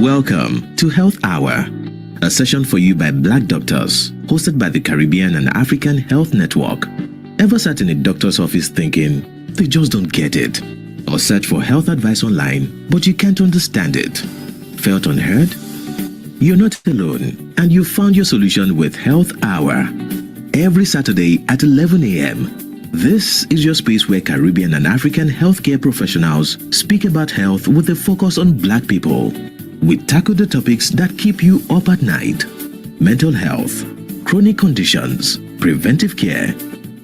Welcome to Health Hour, a session for you by Black doctors, hosted by the Caribbean and African Health Network. Ever sat in a doctor's office thinking, they just don't get it? Or search for health advice online, but you can't understand it? Felt unheard? You're not alone, and you found your solution with Health Hour. Every Saturday at 11 a.m., this is your space where Caribbean and African healthcare professionals speak about health with a focus on Black people. We tackle the topics that keep you up at night: mental health, chronic conditions, preventive care,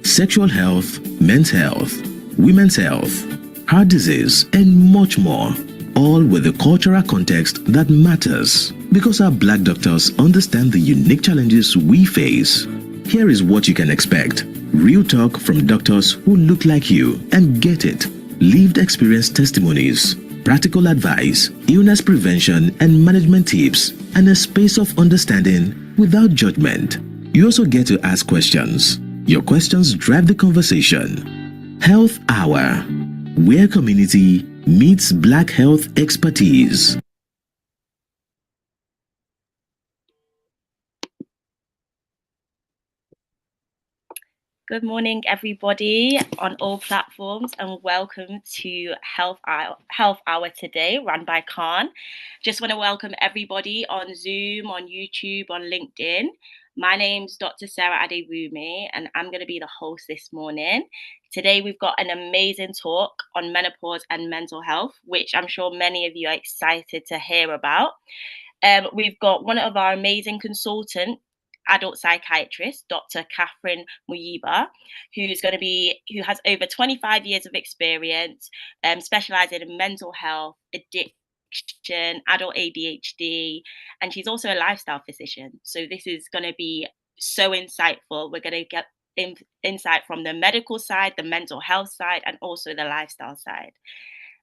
sexual health, men's health, women's health, heart disease, and much more. All with the cultural context that matters, because our Black doctors understand the unique challenges we face. Here is what you can expect: real talk from doctors who look like you and get it, lived experience testimonies, practical advice, illness prevention and management tips, and a space of understanding without judgment. You also get to ask questions. Your questions drive the conversation. Health Hour, where community meets Black health expertise. Good morning, everybody on all platforms, and welcome to Health Hour today, run by Khan. Just want to welcome everybody on Zoom, on YouTube, on LinkedIn. My name's Dr. Sarah Adewumi, and I'm going to be the host this morning. Today, we've got an amazing talk on menopause and mental health, which I'm sure many of you are excited to hear about. We've got one of our amazing consultants, Adult Psychiatrist, Dr. Catherine Muyeba, who has over 25 years of experience, specializing in mental health, addiction, adult ADHD, and she's also a lifestyle physician. So this is going to be so insightful. We're going to get insight from the medical side, the mental health side, and also the lifestyle side.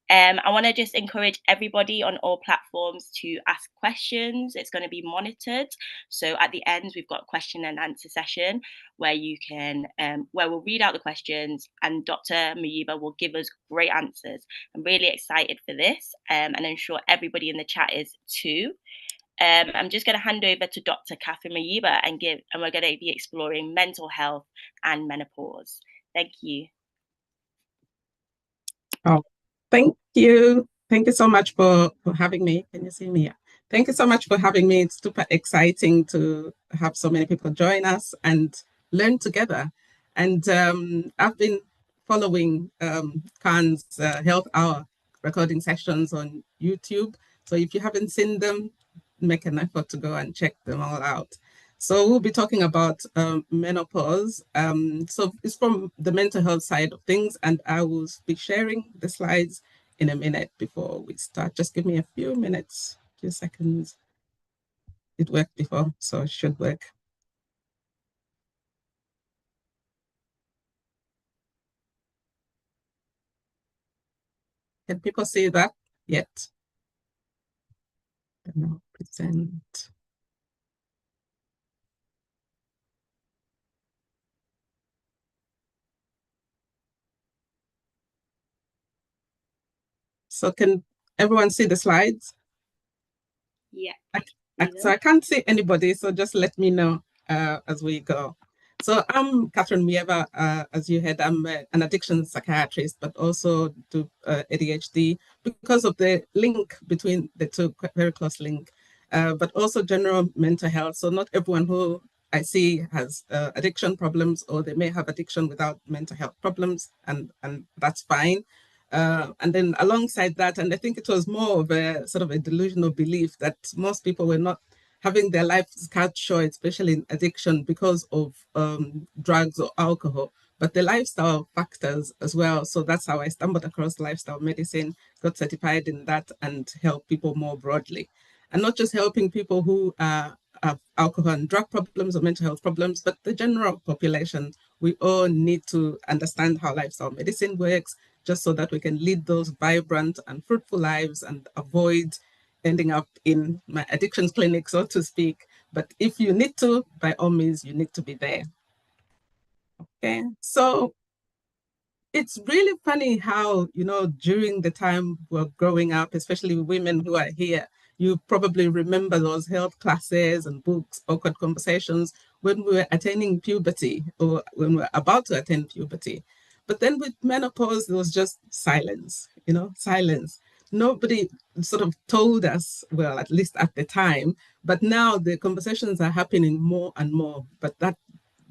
I want to just encourage everybody on all platforms to ask questions. It's going to be monitored. So at the end, we've got a question and answer session where we'll read out the questions and Dr. Muyeba will give us great answers. I'm really excited for this, and I'm sure everybody in the chat is too. I'm just going to hand over to Dr. Catherine Muyeba and we're going to be exploring mental health and menopause. Thank you. Oh. Thank you. Thank you so much for having me. Can you see me? Yeah. Thank you so much for having me. It's super exciting to have so many people join us and learn together. And I've been following Khan's Health Hour recording sessions on YouTube. So if you haven't seen them, make an effort to go and check them all out. So we'll be talking about menopause. So it's from the mental health side of things, and I will be sharing the slides in a minute before we start. Just give me a few minutes, few seconds. It worked before, so it should work. Can people see that yet? No, present. So can everyone see the slides? Yeah. So I can't see anybody, so just let me know as we go. So I'm Catherine Muyeba. As you heard, I'm an addiction psychiatrist, but also do ADHD because of the link between the two, very close link, but also general mental health. So not everyone who I see has addiction problems, or they may have addiction without mental health problems, and that's fine. And then alongside that, and I think it was more of a sort of a delusional belief that most people were not having their lives cut short, especially in addiction, because of drugs or alcohol, but the lifestyle factors as well. So that's how I stumbled across lifestyle medicine, got certified in that, and help people more broadly. And not just helping people who have alcohol and drug problems or mental health problems, but the general population. We all need to understand how lifestyle medicine works, just so that we can lead those vibrant and fruitful lives and avoid ending up in my addictions clinic, so to speak. But if you need to, by all means, you need to be there. Okay, so It's really funny how, during the time we're growing up, especially women who are here, you probably remember those health classes and books, awkward conversations when we were attaining puberty or when we we're about to attain puberty. But then with menopause, there was just silence, silence. Nobody sort of told us, well, at least at the time, but now the conversations are happening more and more. But that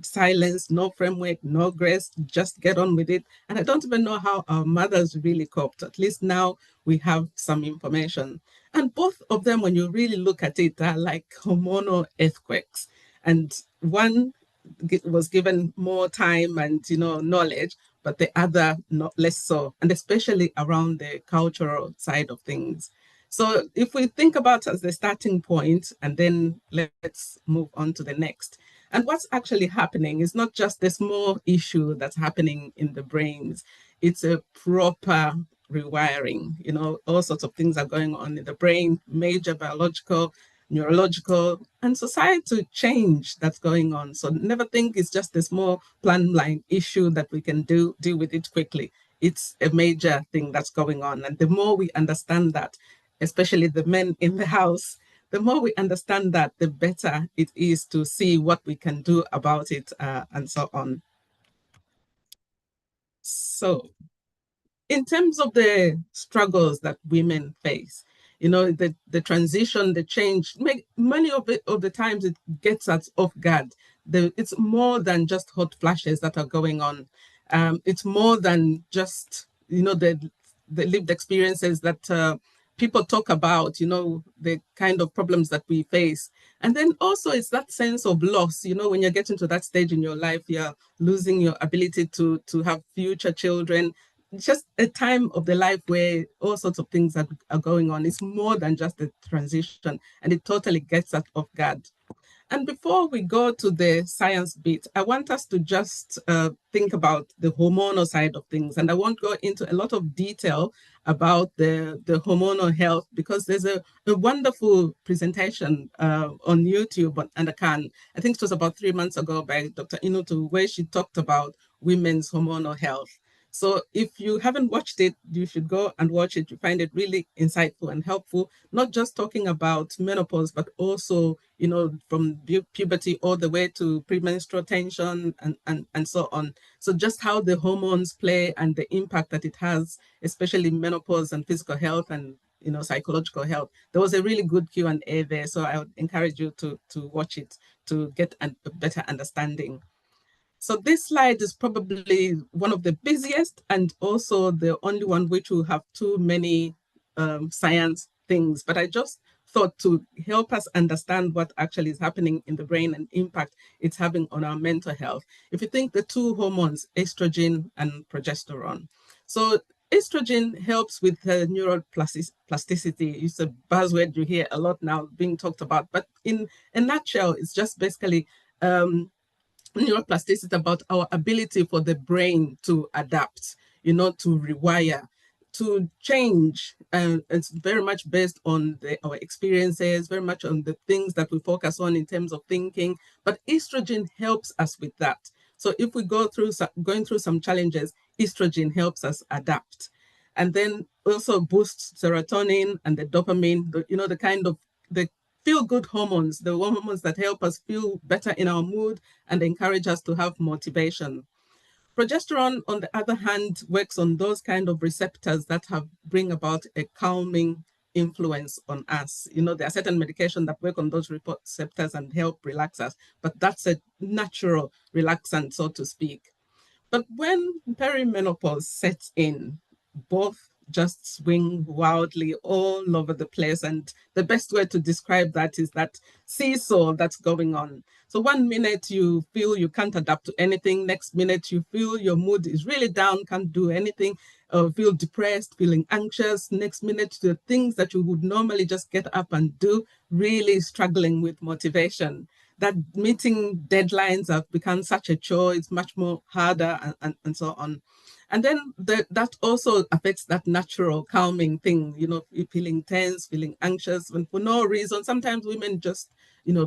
silence, no framework, no grace, just get on with it. And I don't even know how our mothers really coped. At least now we have some information. And both of them, when you really look at it, are like hormonal earthquakes. And one was given more time and knowledge, but the other not less so, and especially around the cultural side of things. So if we think about as the starting point, and then let's move on to the next. And what's actually happening is not just the small issue that's happening in the brains, it's a proper rewiring. All sorts of things are going on in the brain, major biological, neurological, and societal change that's going on. So never think it's just a small plan line issue that we can deal with it quickly. It's a major thing that's going on. And the more we understand that, especially the men in the house, the more we understand that, the better it is to see what we can do about it, and so on. So in terms of the struggles that women face, the transition, the change, many of the times it gets us off guard. It's more than just hot flashes that are going on. It's more than just, the lived experiences that people talk about, the kind of problems that we face. And then also it's that sense of loss, when you're getting to that stage in your life, you're losing your ability to have future children. It's just a time of the life where all sorts of things are going on. It's more than just a transition, and it totally gets us off guard. And before we go to the science bit, I want us to just think about the hormonal side of things. And I won't go into a lot of detail about the hormonal health, because there's a wonderful presentation on YouTube on Khan. I think it was about 3 months ago by Dr. Inutu, where she talked about women's hormonal health. So if you haven't watched it, you should go and watch it. You find it really insightful and helpful, not just talking about menopause, but also, from puberty all the way to premenstrual tension and so on. So just how the hormones play and the impact that it has, especially menopause and physical health and psychological health. There was a really good Q&A there. So I would encourage you to watch it to get a better understanding. So this slide is probably one of the busiest and also the only one which will have too many science things. But I just thought to help us understand what actually is happening in the brain and impact it's having on our mental health. If you think the two hormones, estrogen and progesterone. So estrogen helps with neural plasticity. It's a buzzword you hear a lot now being talked about. But in a nutshell, it's just basically neuroplasticity, about our ability for the brain to adapt, to rewire, to change. And it's very much based on our experiences, very much on the things that we focus on in terms of thinking. But estrogen helps us with that. So if we going through some challenges, estrogen helps us adapt. And then also boosts serotonin and the dopamine, the kind of the feel-good hormones, the hormones that help us feel better in our mood and encourage us to have motivation. Progesterone, on the other hand, works on those kind of receptors that bring about a calming influence on us. There are certain medications that work on those receptors and help relax us, but that's a natural relaxant, so to speak. But when perimenopause sets in, both just swing wildly all over the place. And the best way to describe that is that seesaw that's going on. So 1 minute you feel you can't adapt to anything. Next minute you feel your mood is really down, can't do anything, feel depressed, feeling anxious. Next minute the things that you would normally just get up and do, really struggling with motivation. That meeting deadlines have become such a chore. It's much more harder and so on. And then that also affects that natural calming thing, feeling tense, feeling anxious, and for no reason. Sometimes women just,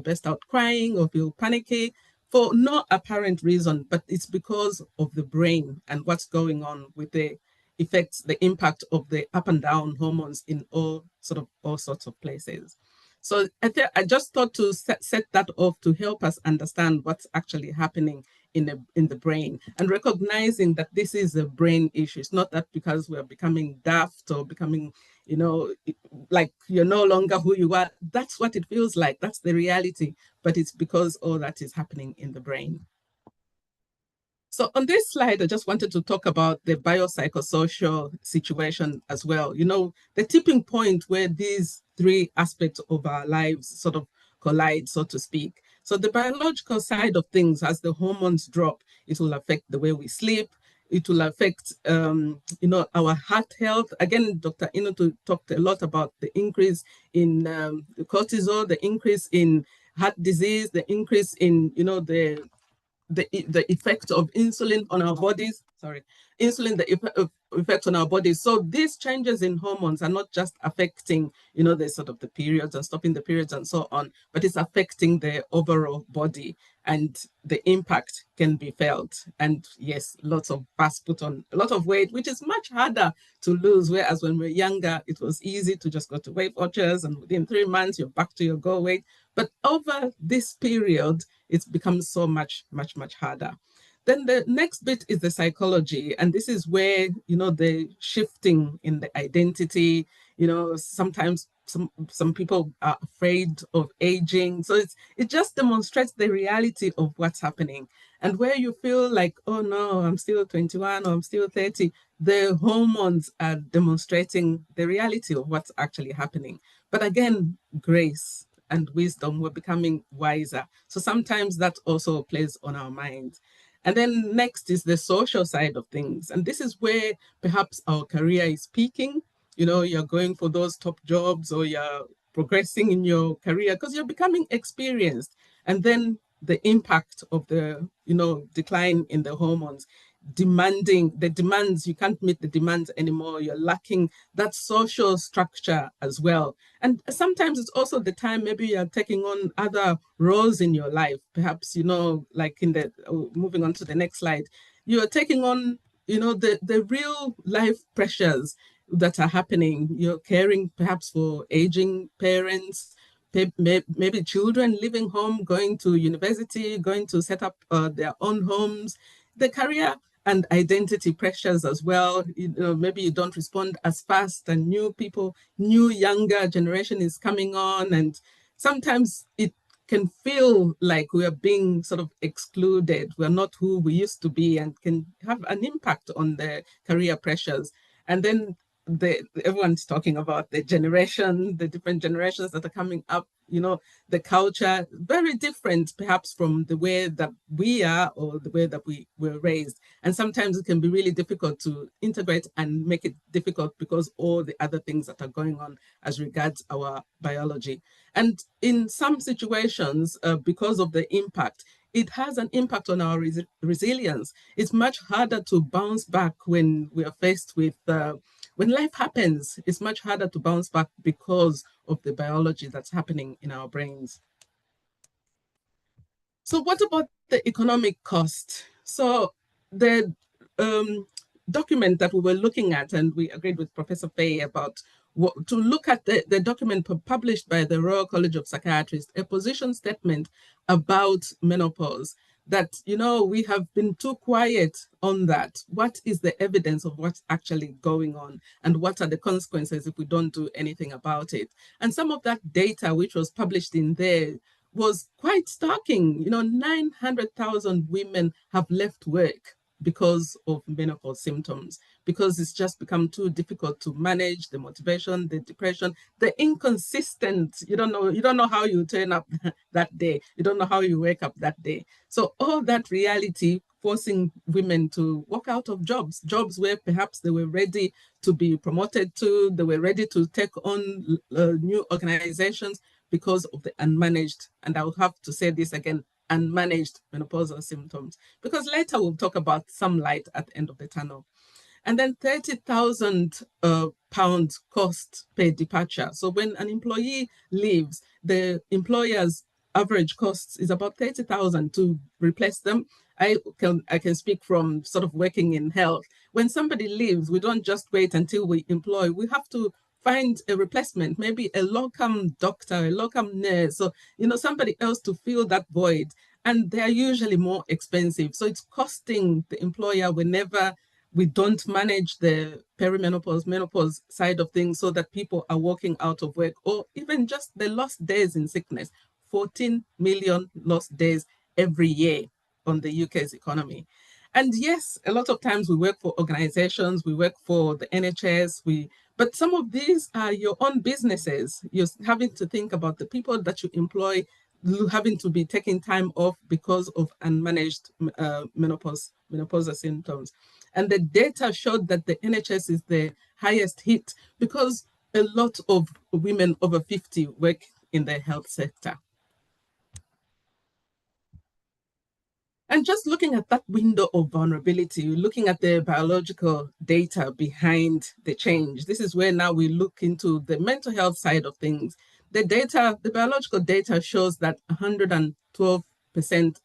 burst out crying or feel panicky. for no apparent reason, but it's because of the brain and what's going on with the effects, the impact of the up and down hormones in all sorts of places. So I just thought to set that off to help us understand what's actually happening in the brain, and recognizing that this is a brain issue. It's not that because we're becoming daft or becoming, like you're no longer who you are. That's what it feels like. That's the reality. But it's because all that is happening in the brain. So on this slide, I just wanted to talk about the biopsychosocial situation as well. The tipping point where these three aspects of our lives sort of collide, so to speak. So the biological side of things, as the hormones drop, it will affect the way we sleep. It will affect, our heart health. Again, Dr. Inotu talked a lot about the increase in cortisol, the increase in heart disease, the increase in, the effect of insulin on our bodies. The effect on our bodies. So these changes in hormones are not just affecting, the periods and stopping the periods and so on, but it's affecting the overall body, and the impact can be felt. And yes, lots of fast put on a lot of weight, which is much harder to lose. Whereas when we're younger, it was easy to just go to Weight Watchers, and within 3 months, you're back to your goal weight. But over this period, it's become so much harder. Then the next bit is the psychology. And this is where, the shifting in the identity, sometimes some people are afraid of aging. So it just demonstrates the reality of what's happening. And where you feel like, oh no, I'm still 21 or I'm still 30, the hormones are demonstrating the reality of what's actually happening. But again, grace and wisdom, we're becoming wiser. So sometimes that also plays on our minds. And then next is the social side of things. And this is where perhaps our career is peaking. You're going for those top jobs, or you're progressing in your career because you're becoming experienced. And then the impact of the, decline in the hormones, you can't meet the demands anymore. You're lacking that social structure as well. And sometimes it's also the time maybe you're taking on other roles in your life. Perhaps, like moving on to the next slide, you're taking on, the real life pressures that are happening. You're caring perhaps for aging parents, maybe children living home, going to university, going to set up their own homes, the career and identity pressures as well. Maybe you don't respond as fast, and new younger generation is coming on, and sometimes it can feel like we are being sort of excluded. We're not who we used to be, and can have an impact on the career pressures. And then everyone's talking about the different generations that are coming up, the culture, very different perhaps from the way that we are or the way that we were raised. And sometimes it can be really difficult to integrate, and make it difficult because all the other things that are going on as regards our biology. And in some situations, because of the impact, it has an impact on our resilience. It's much harder to bounce back when we are faced with when life happens. It's much harder to bounce back because of the biology that's happening in our brains. So what about the economic cost? So the document that we were looking at, and we agreed with Professor Fay about to look at the document published by the Royal College of Psychiatrists, a position statement about menopause, that, we have been too quiet on that. What is the evidence of what's actually going on, and what are the consequences if we don't do anything about it? And some of that data, which was published in there, was quite starking. 900,000 women have left work because of menopause symptoms, because it's just become too difficult to manage the motivation, the depression, the inconsistent, you don't know how you turn up that day. You don't know how you wake up that day. So all that reality forcing women to walk out of jobs where perhaps they were ready to be promoted to, they were ready to take on new organizations, because of the unmanaged, and I will have to say this again, unmanaged menopausal symptoms, because later we'll talk about some light at the end of the tunnel. And then 30,000 pounds cost per departure. So when an employee leaves, the employers average costs is about 30,000 to replace them. I can speak from sort of working in health. When somebody leaves, we don't just wait until we employ. We have to find a replacement, maybe a locum doctor, a locum nurse, or somebody else to fill that void. And they are usually more expensive. So it's costing the employer whenever we don't manage the perimenopause, menopause side of things, so that people are walking out of work, or even just the lost days in sickness. 14 million lost days every year on the UK's economy. And yes, a lot of times we work for organizations, we work for the NHS, but some of these are your own businesses. You're having to think about the people that you employ having to be taking time off because of unmanaged menopausal symptoms. And the data showed that the NHS is the highest hit because a lot of women over 50 work in the health sector. And just looking at that window of vulnerability, looking at the biological data behind the change, this is where now we look into the mental health side of things. The biological data shows that 112%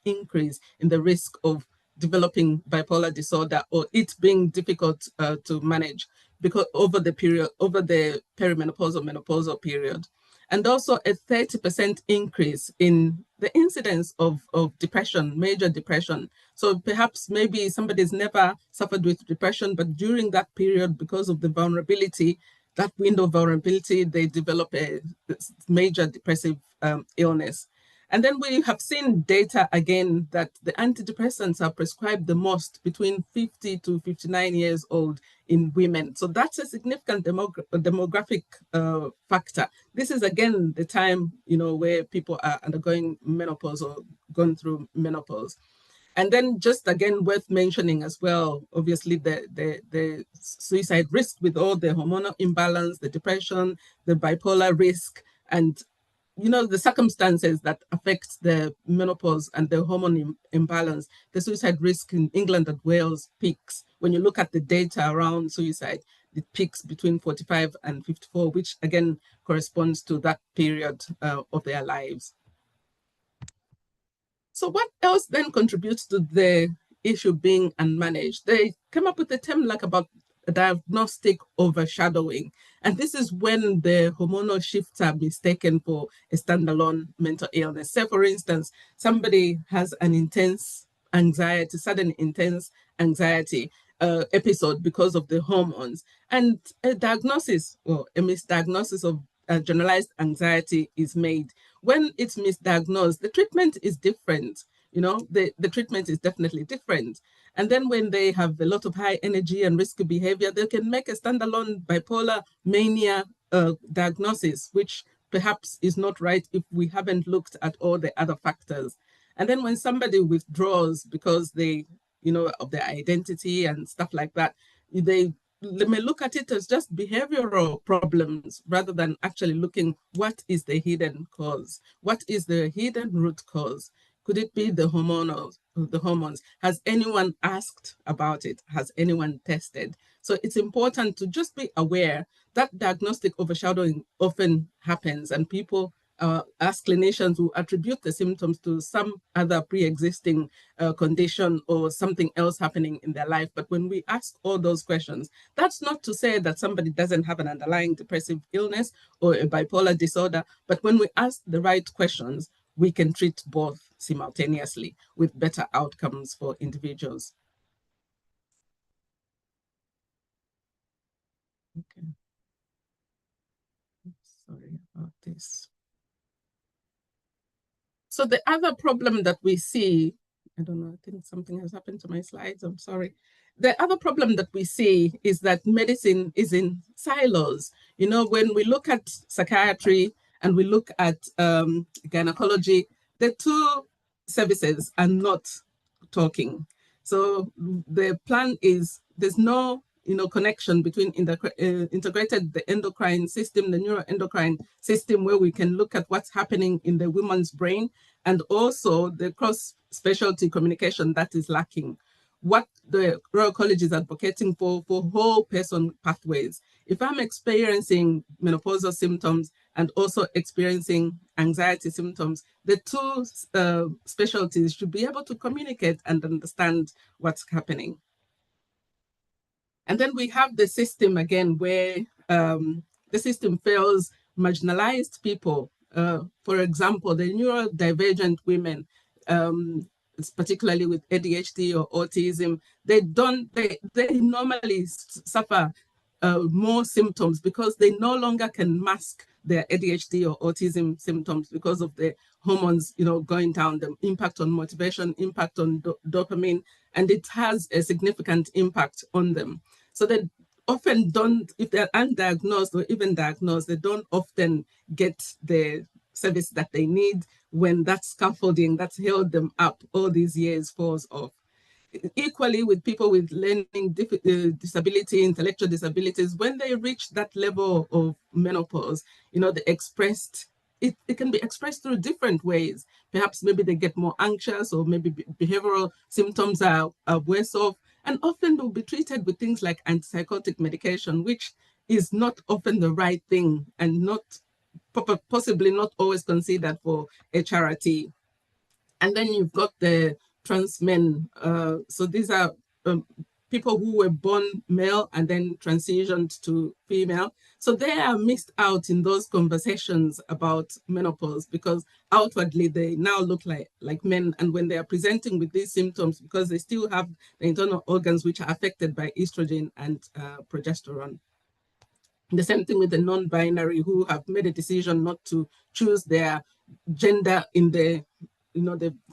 increase in the risk of developing bipolar disorder, or it being difficult to manage because over the perimenopausal menopausal period. And also a 30% increase in the incidence of depression, major depression. So perhaps maybe somebody's never suffered with depression, but during that period, because of the vulnerability, that window of vulnerability, they develop a major depressive illness. And then we have seen data again that the antidepressants are prescribed the most between 50 to 59 years old in women. So that's a significant demographic factor. This is again the time, where people are undergoing menopause or going through menopause. And then just again worth mentioning as well, obviously the suicide risk with all the hormonal imbalance, the depression, the bipolar risk, and the circumstances that affect the menopause and the hormone imbalance. The suicide risk in England and Wales peaks. When you look at the data around suicide, it peaks between 45 and 54, which again corresponds to that period of their lives. So what else then contributes to the issue being unmanaged? They came up with a term like about diagnostic overshadowing. And this is when the hormonal shifts are mistaken for a standalone mental illness. Say, for instance, somebody has an intense anxiety, sudden intense anxiety episode because of the hormones, and a diagnosis or a misdiagnosis of generalized anxiety is made. When it's misdiagnosed, the treatment is different. The treatment is definitely different. And then when they have a lot of high energy and risky behavior, they can make a standalone bipolar mania diagnosis, which perhaps is not right if we haven't looked at all the other factors. And then when somebody withdraws because of their identity and stuff like that, they may look at it as just behavioral problems rather than actually looking what is the hidden cause, what is the hidden root cause. Could it be the hormones? Has anyone asked about it? Has anyone tested? So it's important to just be aware that diagnostic overshadowing often happens, and people, as clinicians, who attribute the symptoms to some other pre-existing condition or something else happening in their life. But when we ask all those questions, that's not to say that somebody doesn't have an underlying depressive illness or a bipolar disorder. But when we ask the right questions, we can treat both simultaneously with better outcomes for individuals. Okay. Sorry about this. So the other problem that we see, I don't know, I think something has happened to my slides, I'm sorry. The other problem that we see is that medicine is in silos. When we look at psychiatry and we look at gynecology, the two services are not talking. So the plan is there's no connection between integrated the endocrine system, the neuroendocrine system, where we can look at what's happening in the woman's brain, and also the cross-specialty communication that is lacking. What the Royal College is advocating for whole person pathways. If I'm experiencing menopausal symptoms, and also experiencing anxiety symptoms, the two specialties should be able to communicate and understand what's happening. And then we have the system again, where the system fails marginalized people. For example, the neurodivergent women, particularly with ADHD or autism, they normally suffer more symptoms because they no longer can mask their ADHD or autism symptoms because of the hormones, going down, the impact on motivation, impact on dopamine, and it has a significant impact on them. So they often don't, if they're undiagnosed or even diagnosed, they don't often get the service that they need when that scaffolding that's held them up all these years falls off. Equally with people with learning disability, intellectual disabilities, when they reach that level of menopause, it can be expressed through different ways. Perhaps maybe they get more anxious, or maybe behavioral symptoms are worse off, and often they'll be treated with things like antipsychotic medication, which is not often the right thing and possibly not always considered for HRT. And then you've got the trans men. So these are people who were born male and then transitioned to female. So they are missed out in those conversations about menopause because outwardly they now look like men. And when they are presenting with these symptoms, because they still have the internal organs which are affected by estrogen and progesterone. The same thing with the non-binary who have made a decision not to choose their gender in the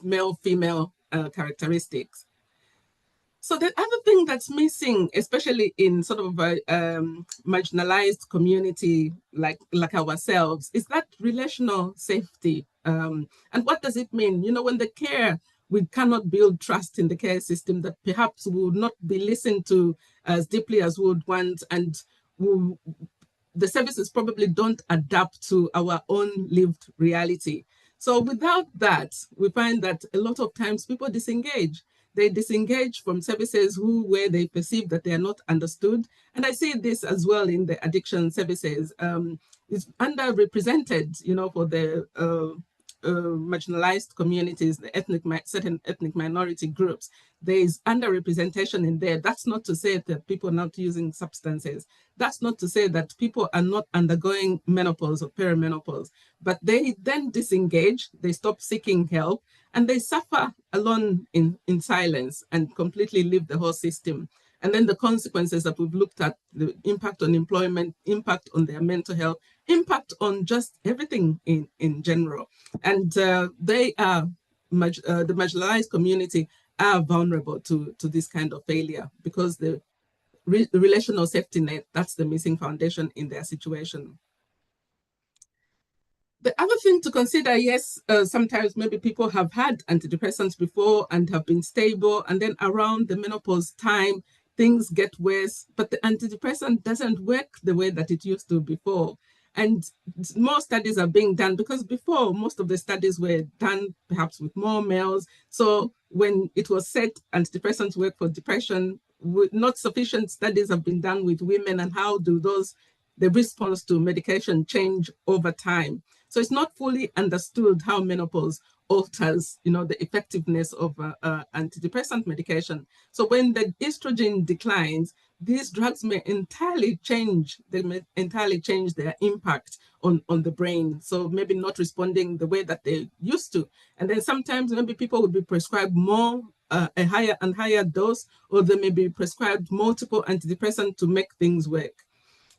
male-female characteristics. So the other thing that's missing, especially in sort of a marginalized community like ourselves, is that relational safety. And what does it mean? When we cannot build trust in the care system, that perhaps we would not be listened to as deeply as we would want, and the services probably don't adapt to our own lived reality. So without that, we find that a lot of times people disengage. They disengage from services where they perceive that they are not understood. And I see this as well in the addiction services. It's underrepresented, for the marginalized communities, the certain ethnic minority groups. There is underrepresentation in there. That's not to say that people are not using substances. That's not to say that people are not undergoing menopause or perimenopause, but they then disengage, they stop seeking help, and they suffer alone in silence and completely leave the whole system. And then the consequences that we've looked at, the impact on employment, impact on their mental health, impact on just everything in general. And they are, the marginalized community are vulnerable to this kind of failure because the relational safety net, that's the missing foundation in their situation. The other thing to consider, yes, sometimes maybe people have had antidepressants before and have been stable, and then around the menopause time, things get worse, but the antidepressant doesn't work the way that it used to before. And more studies are being done because before, most of the studies were done perhaps with more males. So when it was said antidepressants work for depression, not sufficient studies have been done with women, and how do the response to medication change over time. So it's not fully understood how menopause alters, the effectiveness of antidepressant medication. So when the estrogen declines, these drugs may entirely change. They may entirely change their impact on the brain. So maybe not responding the way that they used to. And then sometimes maybe people would be prescribed more, a higher and higher dose, or they may be prescribed multiple antidepressants to make things work.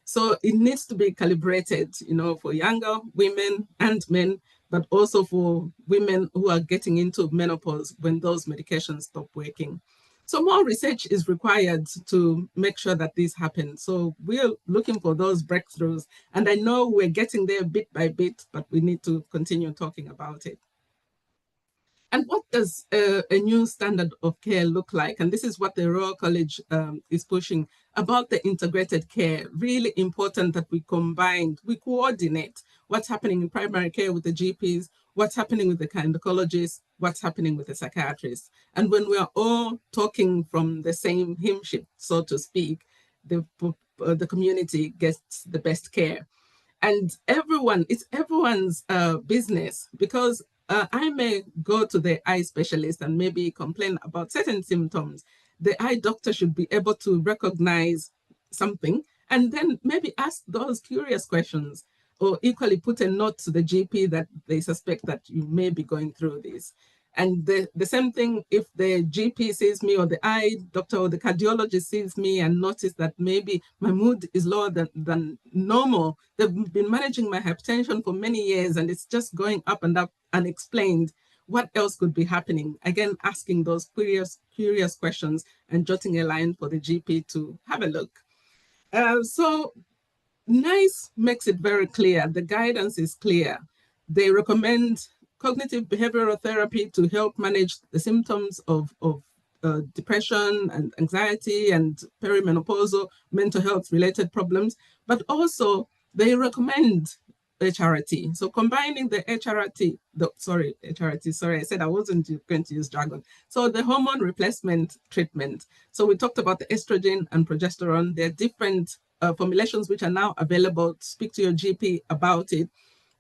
So it needs to be calibrated, for younger women and men, but also for women who are getting into menopause when those medications stop working. So more research is required to make sure that this happens. So we're looking for those breakthroughs. And I know we're getting there bit by bit, but we need to continue talking about it. And what does a new standard of care look like? And this is what the Royal College is pushing about the integrated care. Really important that we coordinate what's happening in primary care with the GPs, what's happening with the gynecologists, what's happening with the psychiatrists. And when we are all talking from the same hymn sheet, so to speak, the community gets the best care. And it's everyone's business, because I may go to the eye specialist and maybe complain about certain symptoms. The eye doctor should be able to recognize something and then maybe ask those curious questions, or equally put a note to the GP that they suspect that you may be going through this. And the same thing if the GP sees me, or the eye doctor or the cardiologist sees me and notice that maybe my mood is lower than normal. They've been managing my hypertension for many years and it's just going up and up unexplained. What else could be happening? Again, asking those curious questions and jotting a line for the GP to have a look. So NICE makes it very clear. The guidance is clear. They recommend cognitive behavioral therapy to help manage the symptoms of depression and anxiety and perimenopausal mental health related problems, but also they recommend HRT. So combining the HRT, sorry, I said I wasn't going to use jargon. So the hormone replacement treatment. So we talked about the estrogen and progesterone. There are different formulations which are now available. Speak to your GP about it,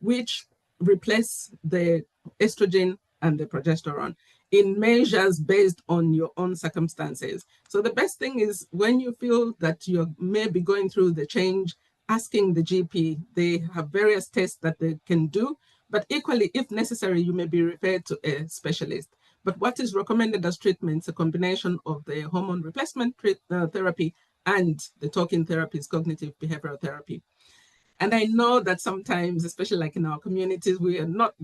which replace the estrogen and the progesterone in measures based on your own circumstances. So the best thing is when you feel that you may be going through the change, asking the GP. They have various tests that they can do, but equally, if necessary, you may be referred to a specialist. But what is recommended as treatment is a combination of the hormone replacement therapy and the talking therapies, cognitive behavioral therapy. And I know that sometimes, especially like in our communities, we're not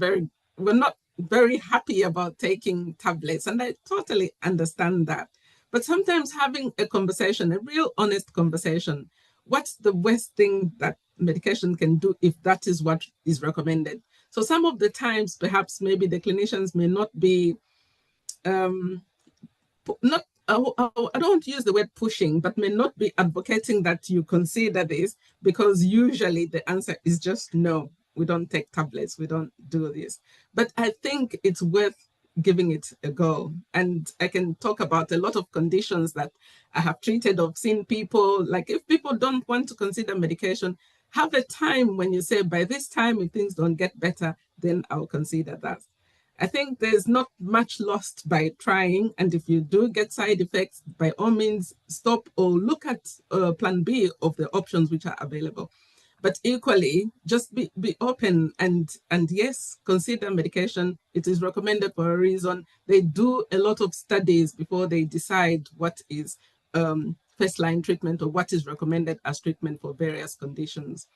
very happy about taking tablets, and I totally understand that. But sometimes having a conversation, a real honest conversation, what's the worst thing that medication can do if that is what is recommended? So some of the times, perhaps maybe the clinicians may not be, I don't want to use the word pushing, but may not be advocating that you consider this, because usually the answer is just no, we don't take tablets, we don't do this. But I think it's worth giving it a go. And I can talk about a lot of conditions that I have treated or seen people, like if people don't want to consider medication, have a time when you say, by this time, if things don't get better, then I'll consider that. I think there's not much lost by trying. And if you do get side effects, by all means, stop or look at plan B of the options which are available. But equally, just be open and yes, consider medication. It is recommended for a reason. They do a lot of studies before they decide what is first-line treatment or what is recommended as treatment for various conditions.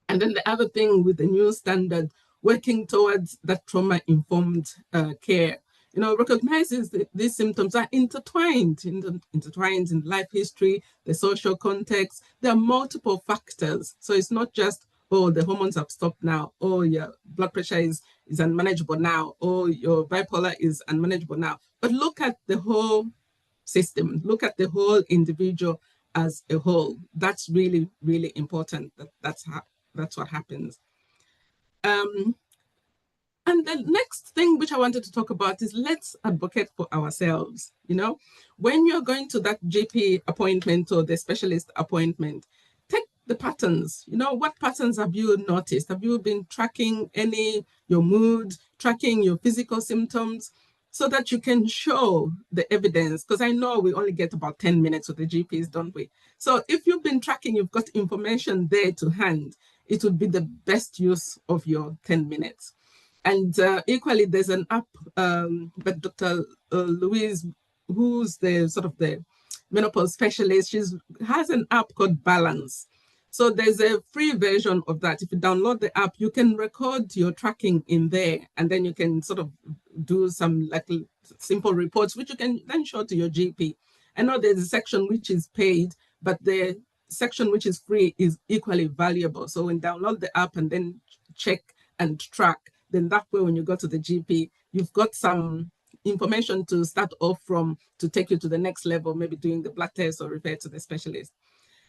And then the other thing with the new standard, working towards that trauma-informed care, recognizes that these symptoms are intertwined in life history, the social context. There are multiple factors. So it's not just, oh, the hormones have stopped now, or your blood pressure is unmanageable now, or your bipolar is unmanageable now. But look at the whole system, look at the whole individual as a whole. That's really, really important. That's what happens. And the next thing which I wanted to talk about is let's advocate for ourselves. When you're going to that GP appointment or the specialist appointment, take the patterns. What patterns have you noticed? Have you been tracking your mood, tracking your physical symptoms, so that you can show the evidence? Because I know we only get about 10 minutes with the GPs, don't we? So if you've been tracking, you've got information there to hand, it would be the best use of your 10 minutes. And equally, there's an app that Dr. Louise, who's the menopause specialist, she has an app called Balance. So there's a free version of that. If you download the app, you can record your tracking in there, and then you can sort of do some like simple reports, which you can then show to your GP. I know there's a section which is paid, but the section which is free is equally valuable. So when you download the app and then check and track, then that way when you go to the GP, you've got some information to start off from to take you to the next level, maybe doing the blood test or refer to the specialist.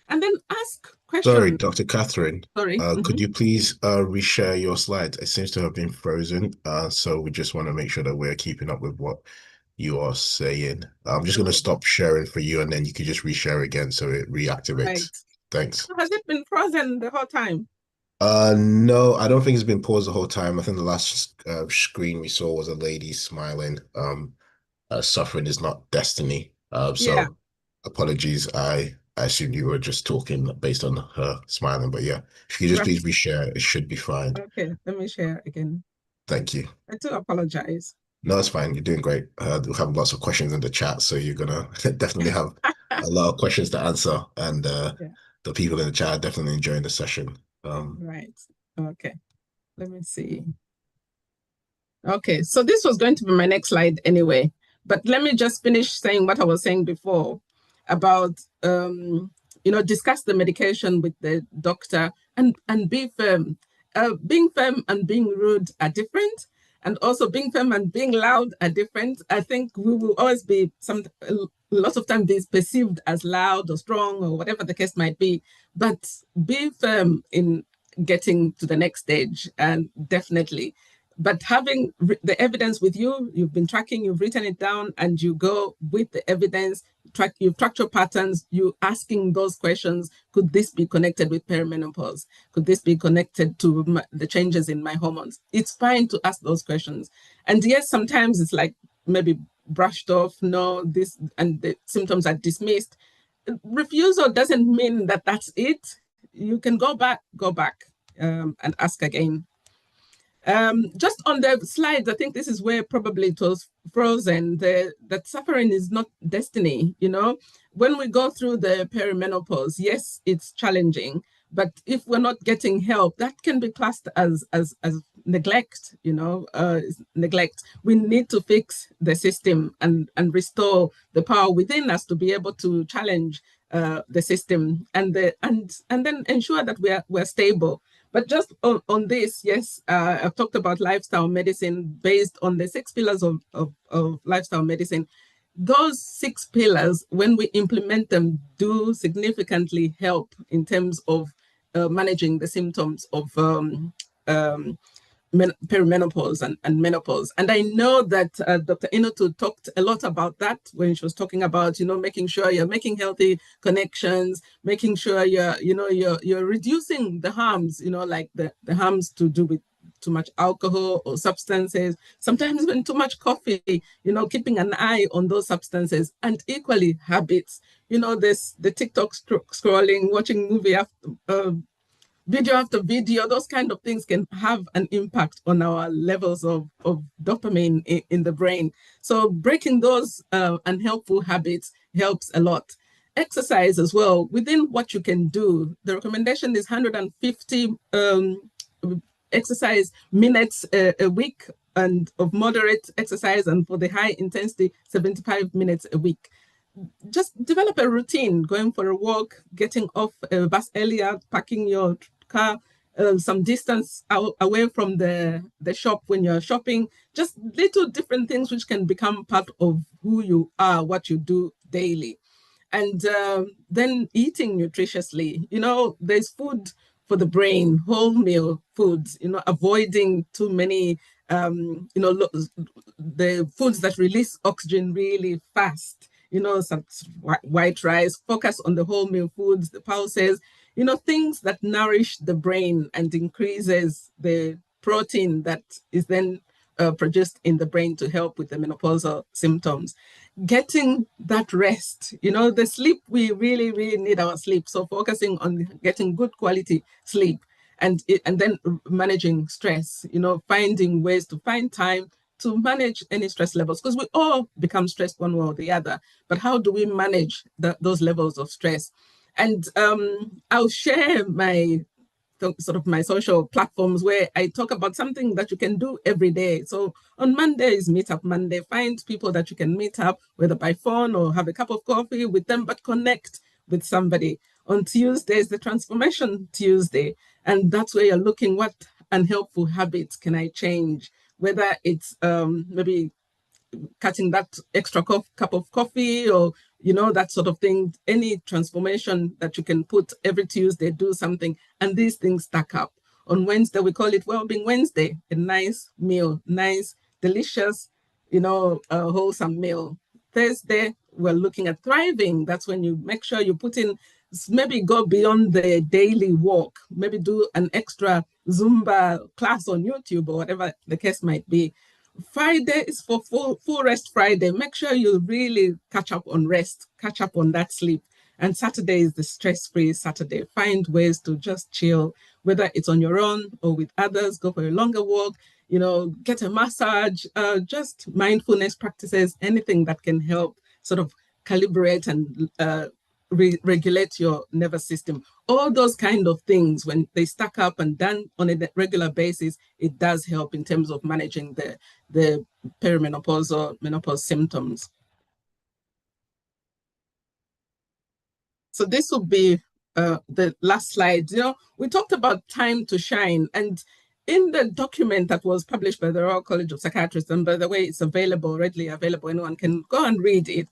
And then ask questions. Sorry, Dr. Catherine. Sorry. Could you please reshare your slides? It seems to have been frozen. So we just want to make sure that we're keeping up with what you are saying. I'm just going to stop sharing for you, and then you can just reshare again so it reactivates. Right. Thanks. So has it been frozen the whole time? No, I don't think it's been paused the whole time. I think the last screen we saw was a lady smiling. Suffering is not destiny. Yeah, So apologies. I assumed you were just talking based on her smiling, but yeah, if you could just right. please reshare, it should be fine. Okay, let me share again. Thank you. I do apologize. No, it's fine. You're doing great. We have lots of questions in the chat, so you're gonna definitely have a lot of questions to answer, and Yeah, the people in the chat are definitely enjoying the session. right. Okay, let me see. Okay, so this was going to be my next slide anyway, but let me just finish saying what I was saying before about, discuss the medication with the doctor and be firm. Being firm and being rude are different, and also being firm and being loud are different. I think we will always be a lot of time be perceived as loud or strong or whatever the case might be, but be firm in getting to the next stage, and definitely. But having the evidence with you, you've been tracking, you've written it down, and you go with the evidence, you've tracked your patterns, you asking those questions. Could this be connected with perimenopause? Could this be connected to the changes in my hormones? It's fine to ask those questions. And yes, sometimes it's like maybe brushed off, no, this, and the symptoms are dismissed. Refusal doesn't mean that that's it. You can go back, and ask again. Just on the slides, I think this is where probably it was frozen, that suffering is not destiny. When we go through the perimenopause, yes, it's challenging, but if we're not getting help, that can be classed as neglect, neglect. We need to fix the system and restore the power within us to be able to challenge the system and then ensure that we're stable. But just on this, yes, I've talked about lifestyle medicine based on the 6 pillars of lifestyle medicine. Those 6 pillars, when we implement them, do significantly help in terms of managing the symptoms of perimenopause and menopause. And I know that Dr. Inotu talked a lot about that when she was talking about, making sure you're making healthy connections, making sure you're reducing the harms, like the harms to do with too much alcohol or substances, sometimes even too much coffee, keeping an eye on those substances, and equally habits. There's the TikTok scrolling, watching movie after video after video. Those kind of things can have an impact on our levels of dopamine in the brain. So breaking those unhelpful habits helps a lot. Exercise as well, within what you can do. The recommendation is 150 exercise minutes a week, and of moderate exercise, and for the high intensity, 75 minutes a week. Just develop a routine, going for a walk, getting off a bus earlier, parking your car some distance away from the shop when you're shopping. Just little different things which can become part of who you are, what you do daily. And then eating nutritiously. There's food for the brain, whole meal foods, avoiding too many, the foods that release oxygen really fast, some white rice, focus on the whole meal foods, the pulses, things that nourish the brain and increases the protein that is then produced in the brain to help with the menopausal symptoms. Getting that rest, the sleep, we really, really need our sleep. So focusing on getting good quality sleep, and then managing stress, finding ways to find time to manage any stress levels, because we all become stressed one way or the other. But how do we manage those levels of stress? And I'll share my social platforms where I talk about something that you can do every day. So on Monday is Meetup Monday. Find people that you can meet up, whether by phone or have a cup of coffee with them, but connect with somebody. On Tuesday is the Transformation Tuesday. And that's where you're looking, what unhelpful habits can I change? Whether it's maybe cutting that extra cup of coffee, or that sort of thing. Any transformation that you can put every Tuesday, do something, and these things stack up. On Wednesday, we call it Wellbeing Wednesday, a nice meal, nice, delicious, wholesome meal. Thursday, we're looking at Thriving. That's when you make sure you put in maybe go beyond the daily walk, maybe do an extra Zumba class on YouTube or whatever the case might be. Friday is for full rest Friday. Make sure you really catch up on rest, catch up on that sleep. And Saturday is the stress-free Saturday. Find ways to just chill, whether it's on your own or with others. Go for a longer walk, get a massage, just mindfulness practices, anything that can help sort of calibrate and regulate your nervous system. All those kind of things, when they stack up and done on a regular basis, it does help in terms of managing the perimenopause or menopause symptoms. So this will be the last slide. We talked about time to shine, and in the document that was published by the Royal College of Psychiatrists, and by the way, it's available, readily available, anyone can go and read it.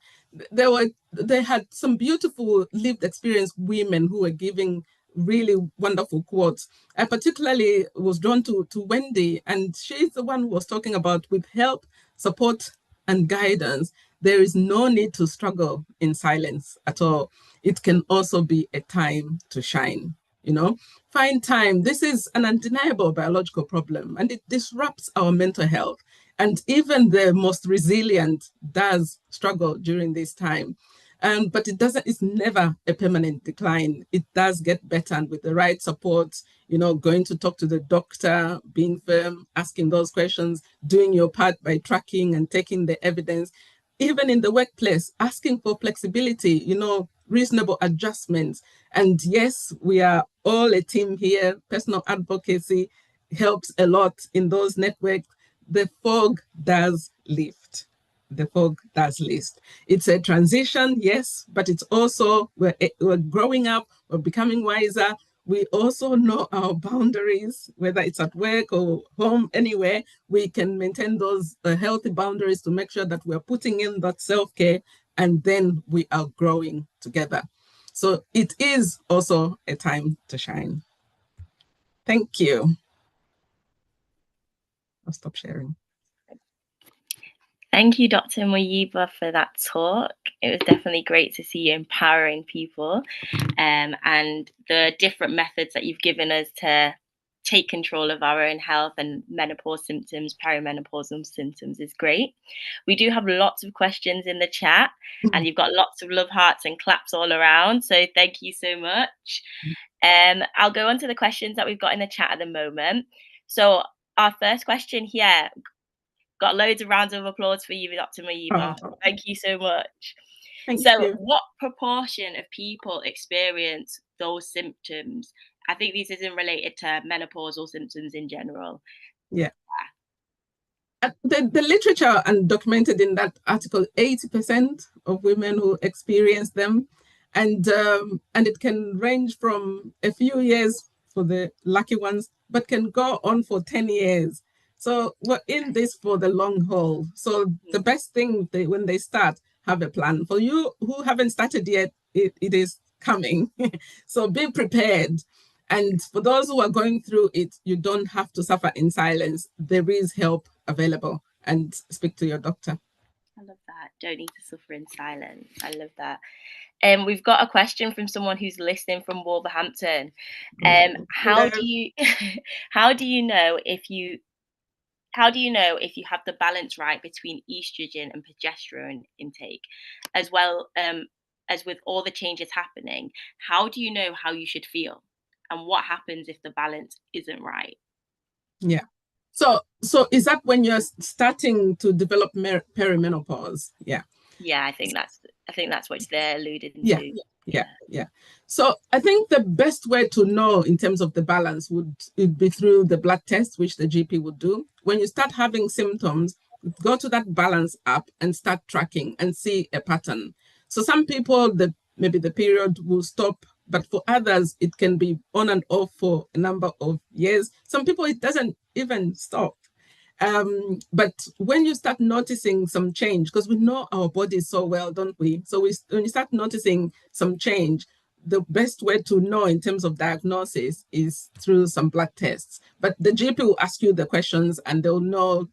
They had some beautiful lived experience women who were giving really wonderful quotes. I particularly was drawn to Wendy, and she's the one who was talking about, with help, support, and guidance, there is no need to struggle in silence at all. It can also be a time to shine. Find time. This is an undeniable biological problem, and it disrupts our mental health. And even the most resilient does struggle during this time. But it's never a permanent decline. It does get better, and with the right support, going to talk to the doctor, being firm, asking those questions, doing your part by tracking and taking the evidence. Even in the workplace, asking for flexibility, reasonable adjustments. And yes, we are all a team here. Personal advocacy helps a lot in those networks. The fog does lift. The fog does lift. It's a transition, yes, but it's also, we're growing up, we're becoming wiser. We also know our boundaries, whether it's at work or home, anywhere. We can maintain those healthy boundaries to make sure that we're putting in that self-care, and then we are growing together. So it is also a time to shine. Thank you. I'll stop sharing. Thank you, Dr. Muyeba, for that talk. It was definitely great to see you empowering people, and the different methods that you've given us to take control of our own health and menopause symptoms, perimenopausal symptoms is great. We do have lots of questions in the chat, and you've got lots of love hearts and claps all around. So thank you so much. I'll go on to the questions that we've got in the chat at the moment. So our first question here, got loads of rounds of applause for you, Dr. Muyeba. Oh. Thank you so much. Thank you. What Proportion of people experience those symptoms? I think this isn't related to menopausal symptoms in general. Yeah. The literature and documented in that article, 80% of women who experience them, and it can range from a few years for the lucky ones, but can go on for 10 years. So we're in this for the long haul. So the best thing when they start, have a plan. For you who haven't started yet, it is coming. So be prepared. And for those who are going through it, you don't have to suffer in silence. There is help available, and speak to your doctor. I love that. Don't need to suffer in silence. I love that. We've got a question from someone who's listening from Wolverhampton. How do you know if you have the balance right between estrogen and progesterone intake, as well as with all the changes happening? How do you know how you should feel, and what happens if the balance isn't right? Yeah. So is that when you're starting to develop perimenopause? Yeah. Yeah, I think that's what they're alluding to. Yeah. So I think the best way to know in terms of the balance would be through the blood test, which the GP would do. When you start having symptoms, go to that balance app and start tracking and see a pattern. So some people, maybe the period will stop, but for others, it can be on and off for a number of years. Some people, it doesn't even stop. But when you start noticing some change, because we know our bodies so well, don't we? So when you start noticing some change, the best way to know in terms of diagnosis is through some blood tests. But the GP will ask you the questions, and they'll know,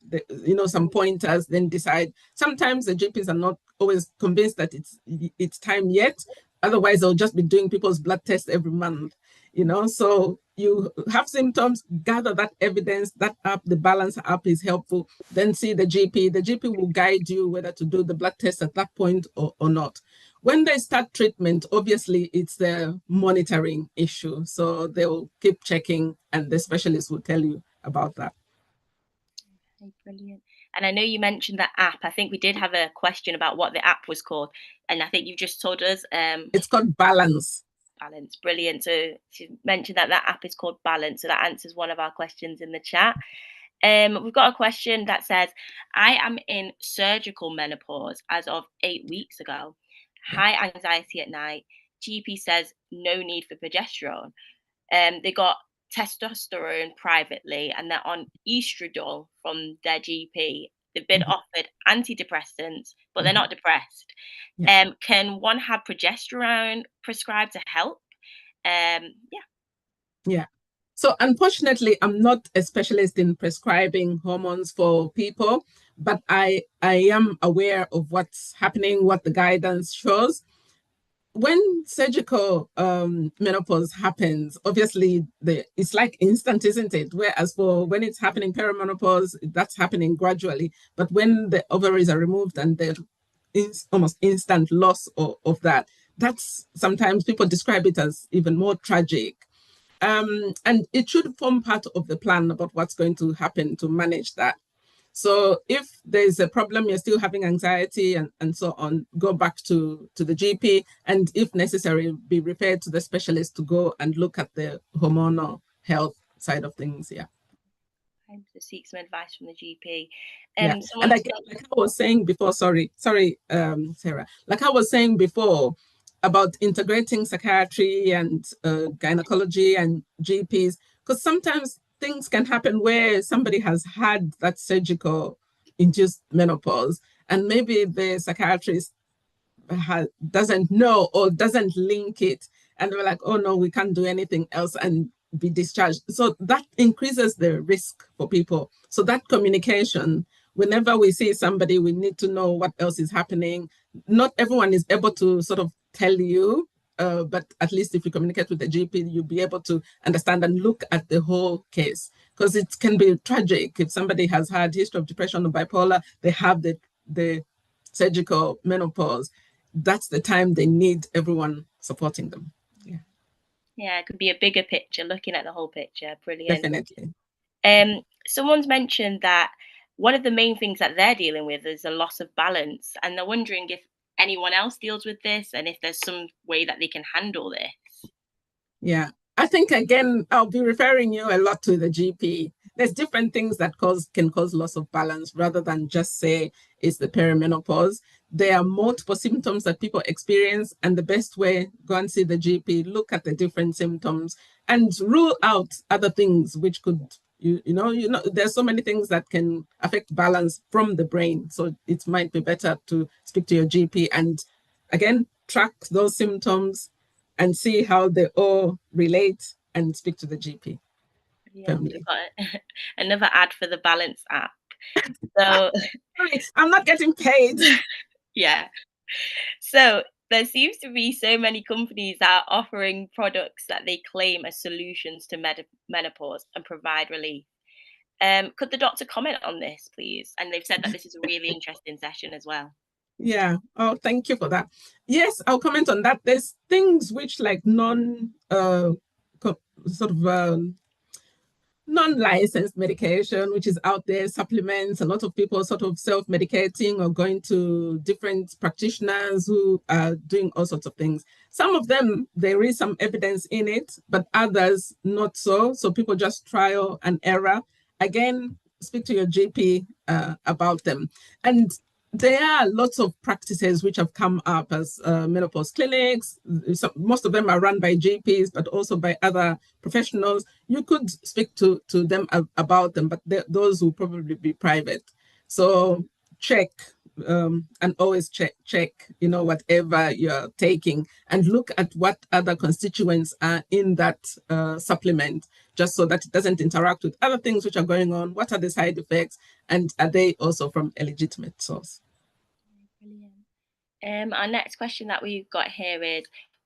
some pointers, then decide. Sometimes the GPs are not always convinced that it's time yet, Otherwise, they'll just be doing people's blood tests every month, you know. So you have symptoms, gather that evidence. That app, the Balance app, is helpful. Then see the GP. The GP will guide you whether to do the blood test at that point or not. When they start treatment, obviously it's the monitoring issue. So they will keep checking, and the specialist will tell you about that. Okay, brilliant. And I know you mentioned that app. I think we did have a question about what the app was called, and I think you just told us. It's called Balance. Balance, brilliant. So you mentioned that app is called Balance, so that answers one of our questions in the chat. We've got a question that says, I am in surgical menopause as of 8 weeks ago. High anxiety at night. GP says no need for progesterone. They got testosterone privately and they're on estradiol from their GP. They've been offered antidepressants, but they're not depressed. Can one have progesterone prescribed to help? Yeah. So unfortunately, I'm not a specialist in prescribing hormones for people, but I am aware of what's happening, what the guidance shows. When surgical menopause happens, obviously it's like instant, isn't it? Whereas for when it's happening perimenopause, that's happening gradually. But when the ovaries are removed and there's almost instant loss of that, that's sometimes people describe it as even more tragic. And it should form part of the plan about what's going to happen to manage that. So if there's a problem, you're still having anxiety and so on, go back to the GP, and if necessary, be referred to the specialist to go and look at the hormonal health side of things. Yeah. Time to seek some advice from the GP. And like I was saying before, sorry, Sarah, like I was saying before about integrating psychiatry and gynecology and GPs, because sometimes things can happen where somebody has had that surgical induced menopause and maybe the psychiatrist doesn't know or doesn't link it, and they're like, oh no, we can't do anything else, and be discharged. So that increases the risk for people. So that communication, whenever we see somebody, we need to know what else is happening. Not everyone is able to sort of tell you, but at least if you communicate with the GP, you'll be able to understand and look at the whole case, because it can be tragic. If somebody has had history of depression or bipolar, they have the surgical menopause, that's the time they need everyone supporting them. Yeah, it could be a bigger picture, looking at the whole picture. Brilliant. Definitely. Someone's mentioned that one of the main things that they're dealing with is a loss of balance, and they're wondering if anyone else deals with this and if there's some way that they can handle this. Yeah, I think, again, I'll be referring you a lot to the GP. There's different things that can cause loss of balance, rather than just say it's the perimenopause. There are multiple symptoms that people experience, and the best way, go and see the GP, look at the different symptoms and rule out other things which could, you know, there's so many things that can affect balance from the brain. So it might be better to speak to your GP and, again, track those symptoms and see how they all relate and speak to the GP. Yeah, we've got another ad for the Balance app. So sorry, I'm not getting paid. Yeah. So there seems to be so many companies that are offering products that they claim as solutions to menopause and provide relief. Could the doctor comment on this, please? And they've said that this is a really interesting session as well. Yeah. Oh, thank you for that. Yes, I'll comment on that. There's things which, like, non-licensed medication, which is out there, supplements. A lot of people sort of self-medicating or going to different practitioners who are doing all sorts of things. Some of them, there is some evidence in it, but others not so. So people just trial and error. Again, speak to your GP about them. And there are lots of practices which have come up as menopause clinics. Most of them are run by GPs, but also by other professionals. You could speak to them about them, but those will probably be private. So check and always check, whatever you're taking, and look at what other constituents are in that supplement, just so that it doesn't interact with other things which are going on. What are the side effects, and are they also from a legitimate source? Brilliant. Our next question that we've got here is,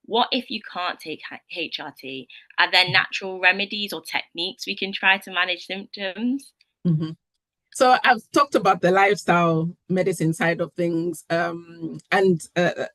what if you can't take HRT? Are there natural remedies or techniques we can try to manage symptoms? Mm-hmm. So I've talked about the lifestyle medicine side of things. And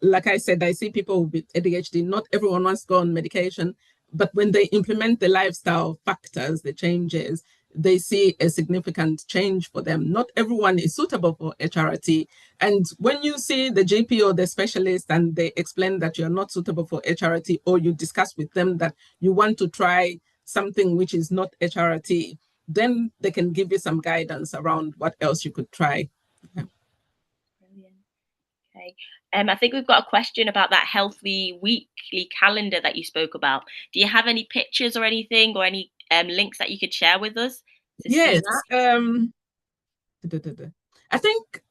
like I said, I see people with ADHD, not everyone wants to go on medication, but when they implement the lifestyle factors, the changes, they see a significant change for them. Not everyone is suitable for HRT. And when you see the GP or the specialist and they explain that you're not suitable for HRT, or you discuss with them that you want to try something which is not HRT, then they can give you some guidance around what else you could try. Yeah. Brilliant. Okay. I think we've got a question about that healthy weekly calendar that you spoke about. Do you have any pictures or anything, or any links that you could share with us to see Yes. that? I think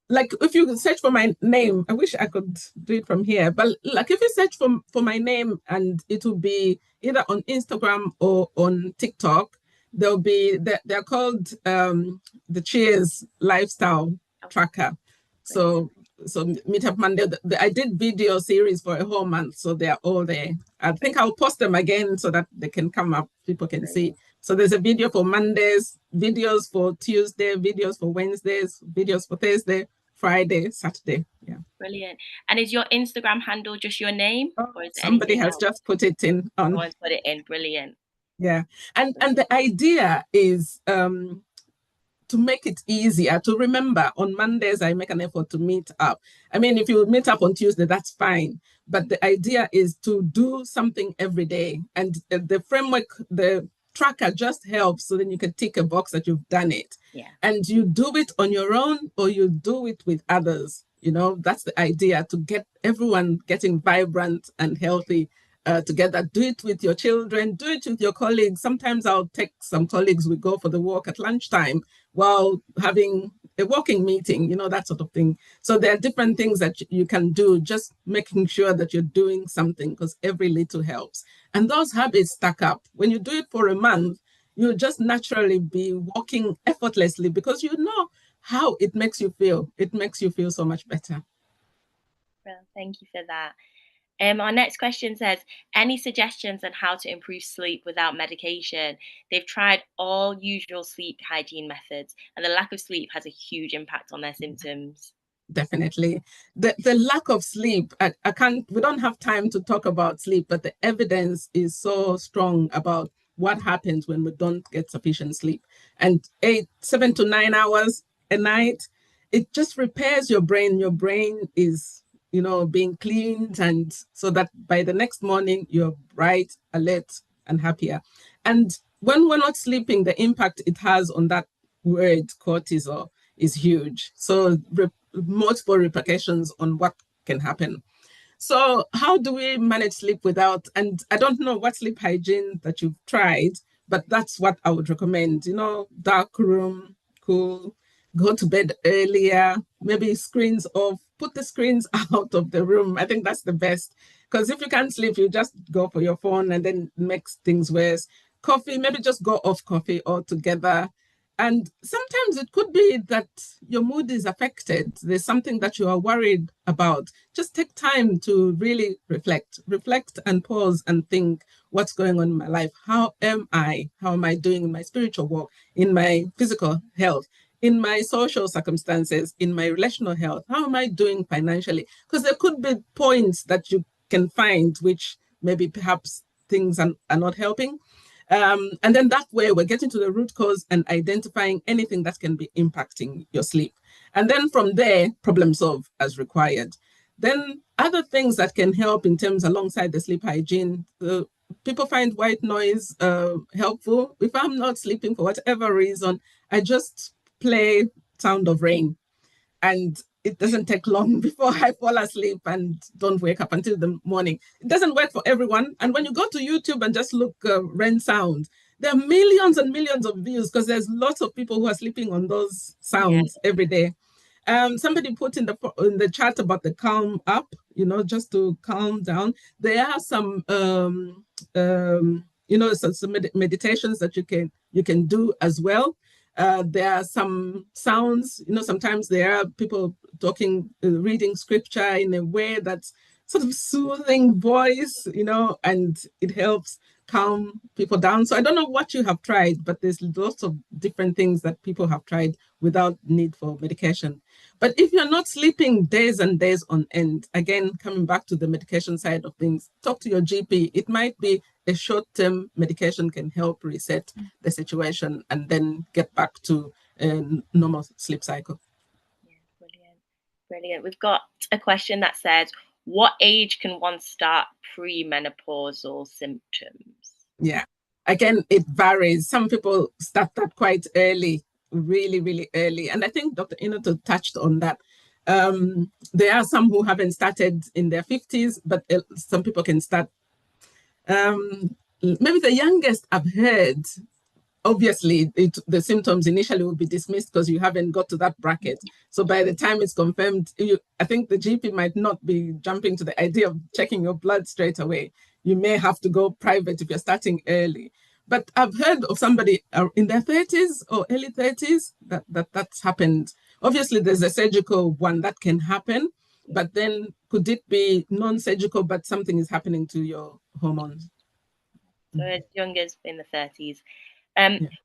like if you search for my name, I wish I could do it from here, but like if you search for my name, and it will be either on Instagram or on TikTok, there'll be they're called the Cheers Lifestyle Tracker. So Meetup Monday, I did video series for a whole month, so they're all there. I think I'll post them again so that they can come up, people can see. So there's a video for Mondays, videos for Tuesday, videos for Wednesdays, videos for Thursday, Friday, Saturday. Yeah. Brilliant. And is your Instagram handle just your name, or is there Somebody anything has else? just put it in on. Someone's put it in. Brilliant. Yeah. And the idea is to make it easier to remember. On Mondays, I make an effort to meet up. I mean, if you meet up on Tuesday, that's fine. But the idea is to do something every day. And the framework, the tracker just helps, so then you can tick a box that you've done it. Yeah. And you do it on your own, or you do it with others. You know, that's the idea, to get everyone getting vibrant and healthy together. Do it with your children, do it with your colleagues. Sometimes I'll take some colleagues, we go for the walk at lunchtime while having a walking meeting, you know, that sort of thing. So there are different things that you can do, just making sure that you're doing something, because every little helps. And those habits stack up. When you do it for a month, you'll just naturally be walking effortlessly, because you know how it makes you feel. It makes you feel so much better. Well, thank you for that. Our next question says, any suggestions on how to improve sleep without medication? They've tried all usual sleep hygiene methods, and the lack of sleep has a huge impact on their symptoms. Definitely. The lack of sleep, I can't, we don't have time to talk about sleep, but the evidence is so strong about what happens when we don't get sufficient sleep. And 7 to 9 hours a night, it just repairs your brain. Your brain is, you know, being cleaned, and so that by the next morning you're bright, alert, and happier. And when we're not sleeping, the impact it has on that word cortisol is huge. So multiple repercussions on what can happen. So how do we manage sleep without, and I don't know what sleep hygiene that you've tried, but that's what I would recommend. You know, dark room, cool, go to bed earlier, maybe screens off, put the screens out of the room. I think that's the best, because if you can't sleep, you just go for your phone, and then it makes things worse. Coffee, maybe just go off coffee altogether. And sometimes it could be that your mood is affected. There's something that you are worried about. Just take time to really reflect and pause and think, what's going on in my life? How am I? How am I doing in my spiritual walk, in my physical health, in my social circumstances, in my relational health? How am I doing financially? Because there could be points that you can find which maybe perhaps things are not helping. And then that way we're getting to the root cause and identifying anything that can be impacting your sleep. And then from there, problem solve as required. Then other things that can help in terms alongside the sleep hygiene, people find white noise helpful. If I'm not sleeping for whatever reason, I just play sound of rain. And it doesn't take long before I fall asleep and don't wake up until the morning. It doesn't work for everyone. And when you go to YouTube and just look rain sound, there are millions and millions of views, because there's lots of people who are sleeping on those sounds every day. Somebody put in the chat about the Calm app, you know, just to calm down. There are some, you know, some meditations that you can do as well. There are some sounds, you know, sometimes there are people talking, reading scripture in a way that's sort of soothing voice, and it helps calm people down. So I don't know what you have tried, but there's lots of different things that people have tried without need for medication. But if you're not sleeping days and days on end, again, coming back to the medication side of things, talk to your GP. It might be a short-term medication can help reset the situation and then get back to a normal sleep cycle. Yeah, brilliant. Brilliant. We've got a question that says, what age can one start premenopausal symptoms? Yeah. Again, it varies. Some people start that quite early, really, really early. And I think Dr. Inoto touched on that. There are some who haven't started in their 50s, but some people can start. Maybe the youngest I've heard, obviously, the symptoms initially will be dismissed because you haven't got to that bracket. So by the time it's confirmed, I think the GP might not be jumping to the idea of checking your blood straight away. You may have to go private if you're starting early. But I've heard of somebody in their 30s or early 30s that's happened. Obviously, there's a surgical one that can happen, but then could it be non-surgical, but something is happening to your hormones? So as young as in the 30s.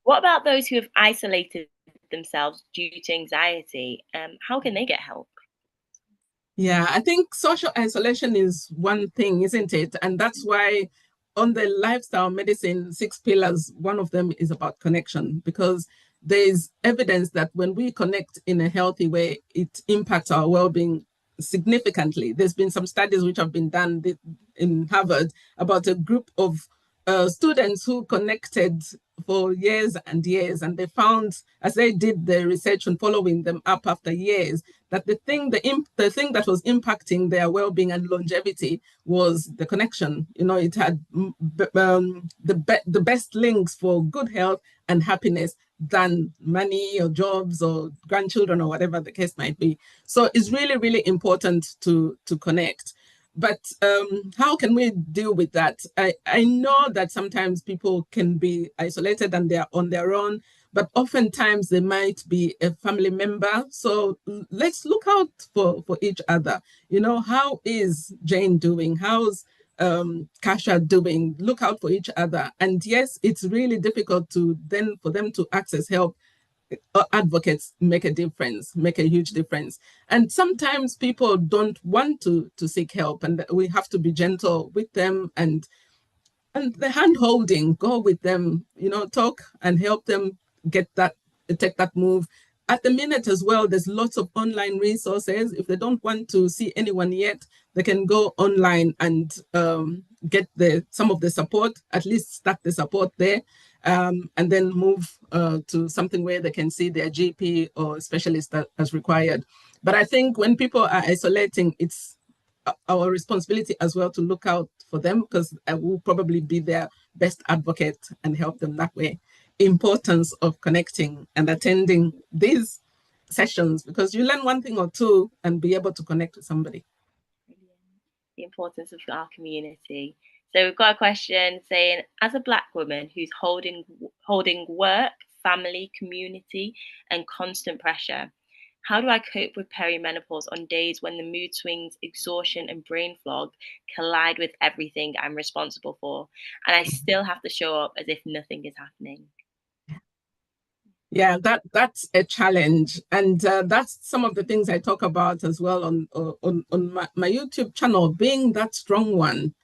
What about those who have isolated themselves due to anxiety? How can they get help? Yeah, I think social isolation is one thing, isn't it? And that's why on the lifestyle medicine 6 pillars, one of them is about connection, because there's evidence that when we connect in a healthy way, it impacts our well-being significantly. There's been some studies which have been done in Harvard about a group of students who connected for years and years, and they found, as they did the research and following them up after years, that the thing that was impacting their well-being and longevity was the connection. It had the best links for good health and happiness than money or jobs or grandchildren or whatever the case might be. So it's really, really important to connect. But how can we deal with that? I know that sometimes people can be isolated and they're on their own, but oftentimes they might be a family member. So let's look out for each other. How is Jane doing? How's Kasha doing? Look out for each other. And yes, it's really difficult for them to access help. Advocates make a huge difference. And sometimes people don't want to seek help, and we have to be gentle with them and the hand holding, go with them, talk and help them take that move. At the minute as well, there's lots of online resources. If they don't want to see anyone yet, they can go online and get some of the support, at least start the support there, and then move to something where they can see their GP or specialist as required. But I think when people are isolating, it's our responsibility as well to look out for them, because I will probably be their best advocate and help them that way. Importance of connecting and attending these sessions, because you learn one thing or two and be able to connect with somebody. The importance of our community. So we've got a question saying, as a Black woman who's holding work, family, community, and constant pressure, how do I cope with perimenopause on days when the mood swings, exhaustion, and brain fog collide with everything I'm responsible for, and I still have to show up as if nothing is happening? Yeah, that's a challenge, and that's some of the things I talk about as well on my YouTube channel. Being that strong one,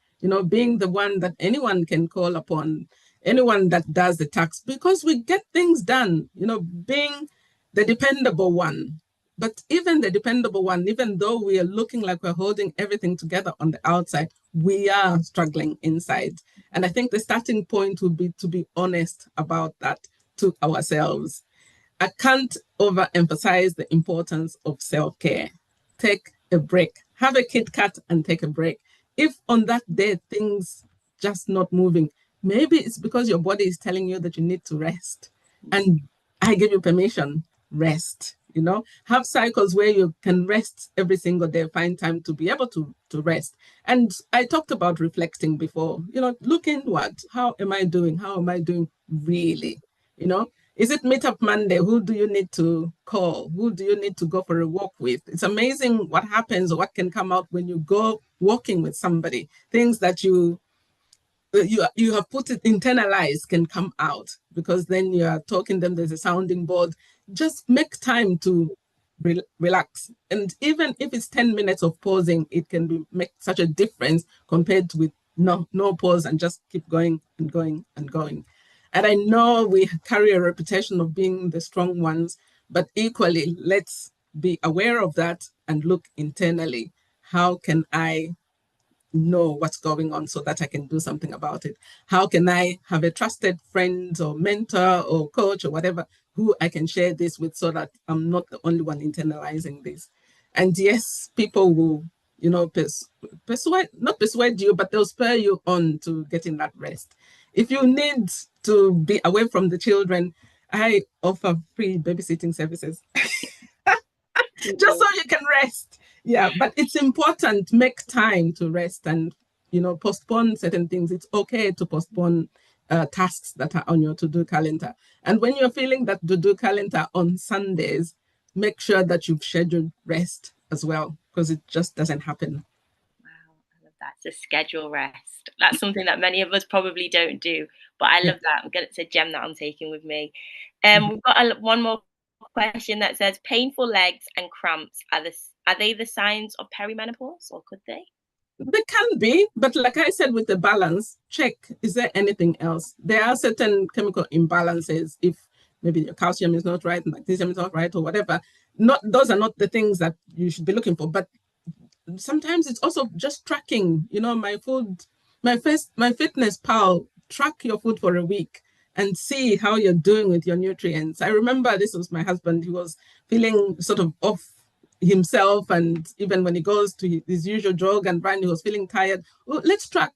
being the one that anyone can call upon, anyone that does the tasks, because we get things done. Being the dependable one. But even the dependable one, even though we are looking like we're holding everything together on the outside, we are struggling inside. And I think the starting point would be to be honest about that to ourselves. I can't overemphasize the importance of self-care. Take a break. Have a Kit Kat and take a break. If on that day things just not moving, maybe it's because your body is telling you that you need to rest. And I give you permission, rest. Have cycles where you can rest every single day, find time to be able to rest. And I talked about reflecting before, look inward. How am I doing? How am I doing really? Is it Meetup Monday? Who do you need to call? Who do you need to go for a walk with? It's amazing what happens or what can come out when you go walking with somebody. Things that you have put it internalized can come out, because then you are talking them, there's a sounding board. Just make time to relax. And even if it's 10 minutes of pausing, it can make such a difference compared with no pause and just keep going and going and going. And I know we carry a reputation of being the strong ones, but equally, let's be aware of that and look internally. How can I know what's going on so that I can do something about it? How can I have a trusted friend or mentor or coach or whatever who I can share this with, so that I'm not the only one internalizing this? And yes, people will, not persuade you, but they'll spur you on to getting that rest. If you need to be away from the children, I offer free babysitting services. Just so you can rest. Yeah, but it's important, make time to rest and, postpone certain things. It's okay to postpone tasks that are on your to-do calendar. And when you're feeling that to-do calendar on Sundays, make sure that you've scheduled rest as well, because it just doesn't happen. Wow, I love that. It's a schedule rest. That's something that many of us probably don't do, but I love that. It's a gem that I'm taking with me. We've got one more question that says, painful legs and cramps, are they the signs of perimenopause, or could they? They can be, but like I said, with the balance, check, is there anything else? There are certain chemical imbalances. If maybe your calcium is not right, magnesium is not right, or whatever, those are not the things that you should be looking for. But sometimes it's also just tracking, my food, my fitness pal, track your food for a week and see how you're doing with your nutrients. I remember this was my husband. He was feeling sort of off himself, and even when he goes to his usual jog and run, he was feeling tired. Well, let's track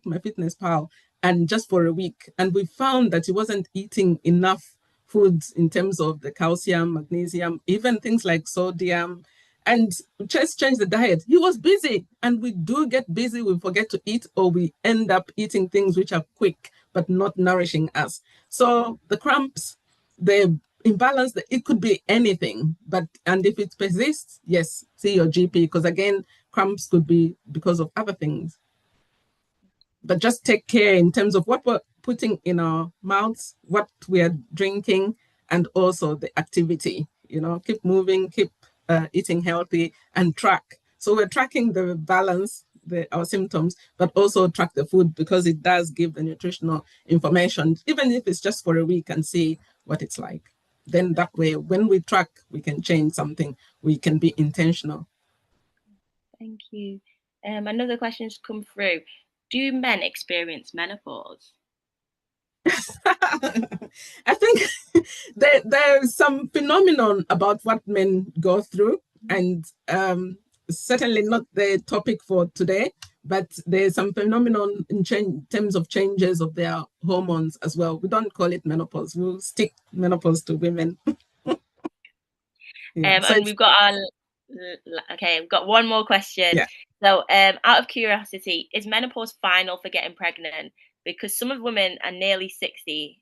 my fitness pal, and just for a week. And we found that he wasn't eating enough foods in terms of the calcium, magnesium, even things like sodium, and just change the diet. He was busy, and we do get busy. We forget to eat, or we end up eating things which are quick but not nourishing us. So the cramps, the imbalance, it could be anything. And if it persists, yes, see your GP, because again, cramps could be because of other things. But just take care in terms of what we're putting in our mouths, what we are drinking, and also the activity. Keep moving, keep eating healthy, and track. So we're tracking the balance, our symptoms, but also track the food, because it does give the nutritional information, even if it's just for a week, and see what it's like. Then that way, when we track, we can change something. We can be intentional. Thank you. Another question's come through. Do men experience menopause? I think there's some phenomenon about what men go through, and certainly not the topic for today, but there's some phenomenon in terms of changes of their hormones as well. We don't call it menopause. We'll stick menopause to women. And we've got we've got one more question. Yeah. So out of curiosity, is menopause final for getting pregnant? Because some women are nearly 60.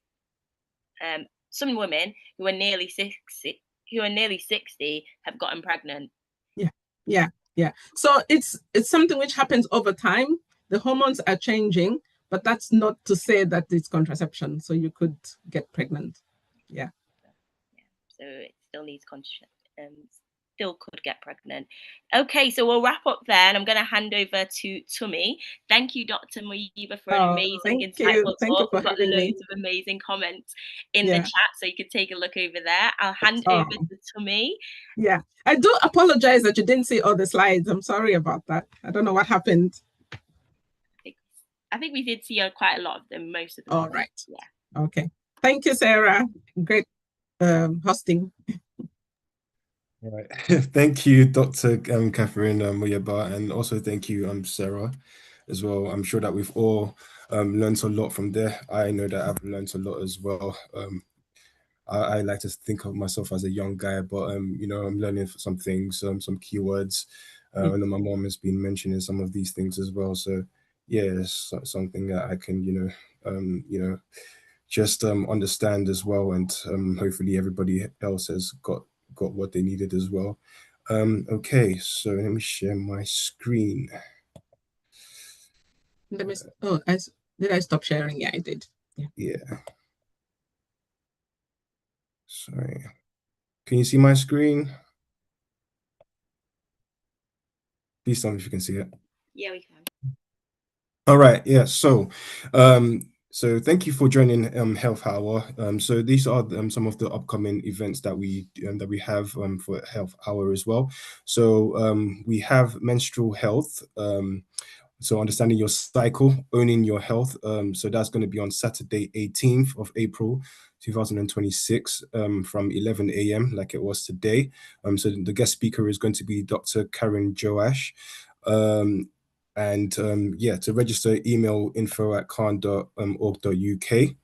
Some women who are nearly 60 have gotten pregnant. Yeah. So it's something which happens over time. The hormones are changing, but that's not to say that it's contraception. So you could get pregnant. Yeah. So it still needs contraception. Still could get pregnant. Okay, so we'll wrap up there, and I'm going to hand over to Tumi. Thank you, Dr. Muyeba, for an amazing, insightful talk. We've got loads of amazing comments in the chat, so you can take a look over there. I'll hand over to Tumi. Yeah, I do apologize that you didn't see all the slides. I'm sorry about that. I don't know what happened. I think we did see quite a lot of them, most of them. All right. Yeah. Okay. Thank you, Sarah. Great hosting. All right. Thank you, Dr. Catherine Muyeba, and also thank you, Sarah, as well. I'm sure that we've all learned a lot from there. I know that I've learned a lot as well. I like to think of myself as a young guy, but I'm learning some things, some keywords. I know my mom has been mentioning some of these things as well. So yeah, it's something that I can just understand as well, and hopefully everybody else has got what they needed as well. Okay, so let me share my screen. Let me. Oh, did I stop sharing? Yeah, I did. Yeah. Sorry. Can you see my screen? Please tell me if you can see it. Yeah, we can. All right. Yeah. So, so thank you for joining Health Hour. So these are some of the upcoming events that we have for Health Hour as well. So we have menstrual health. So understanding your cycle, owning your health. So that's going to be on Saturday, 18th of April, 2026, from 11 a.m. like it was today. So the guest speaker is going to be Dr. Karen Joash. And yeah, to register, email info@khan.org.uk.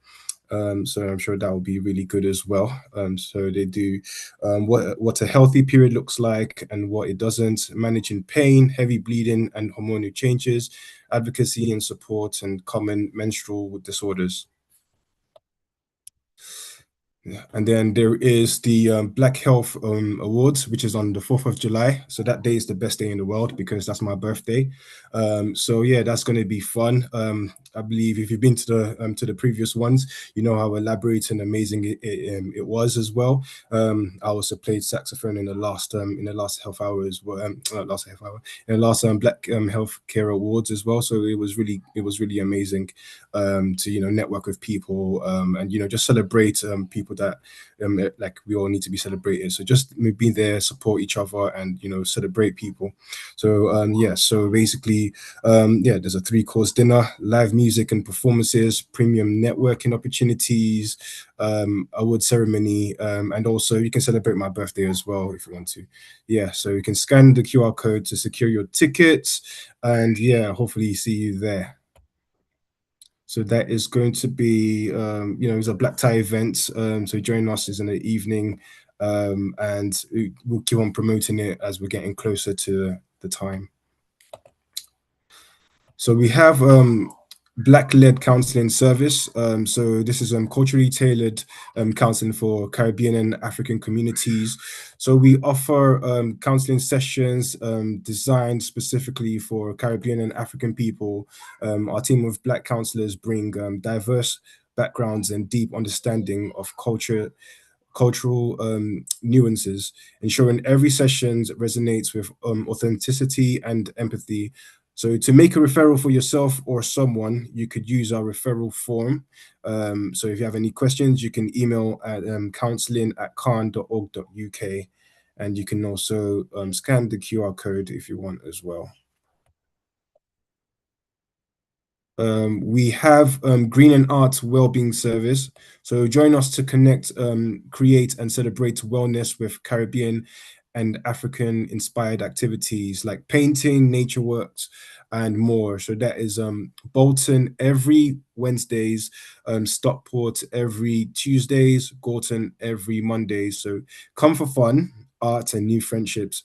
So I'm sure that will be really good as well. So they do what a healthy period looks like and what it doesn't, managing pain, heavy bleeding and hormonal changes, advocacy and support, and common menstrual disorders. Yeah. And then there is the Black Health Awards, which is on the 4th of July. So that day is the best day in the world because that's my birthday. So yeah, that's going to be fun. I believe if you've been to the previous ones, you know how elaborate and amazing it was as well. I also played saxophone in the last health hour as well. In the last Black Healthcare Awards as well. So it was really amazing to network with people and just celebrate people that like we all need to be celebrated. So just being there, support each other, and celebrate people. So yeah, so basically yeah, there's a 3-course dinner, live music and performances, premium networking opportunities, award ceremony, and also you can celebrate my birthday as well if you want to. Yeah, so you can scan the QR code to secure your tickets, and yeah, hopefully see you there. So that is going to be, it's a black tie event. So join us is in the evening, and we'll keep on promoting it as we're getting closer to the time. So we have Black-led counseling service. So this is culturally tailored counseling for Caribbean and African communities. So we offer counseling sessions designed specifically for Caribbean and African people. Our team of Black counselors bring diverse backgrounds and deep understanding of cultural nuances, ensuring every session resonates with authenticity and empathy. So to make a referral for yourself or someone, you could use our referral form. So if you have any questions, you can email at counseling@khan.org.uk, and you can also scan the QR code if you want as well. We have Green and Art Wellbeing Service. So join us to connect, create and celebrate wellness with Caribbean and African inspired activities like painting, nature works, and more. So that is Bolton every Wednesdays, Stockport every Tuesdays, Gorton every Mondays. So come for fun, art and new friendships.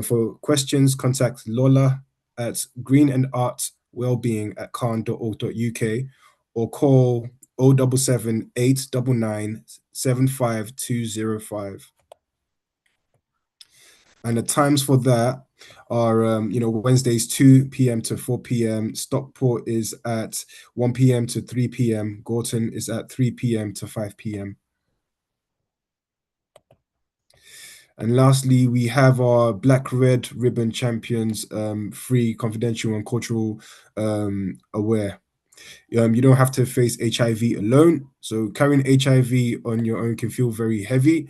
For questions, contact Lola at Green and Art wellbeing@khan.org.uk or call 077 899 75205. And the times for that are, Wednesdays 2 p.m. to 4 p.m. Stockport is at 1 p.m. to 3 p.m. Gorton is at 3 p.m. to 5 p.m. And lastly, we have our Black Red Ribbon Champions, free, confidential, and cultural aware. You don't have to face HIV alone. So carrying HIV on your own can feel very heavy.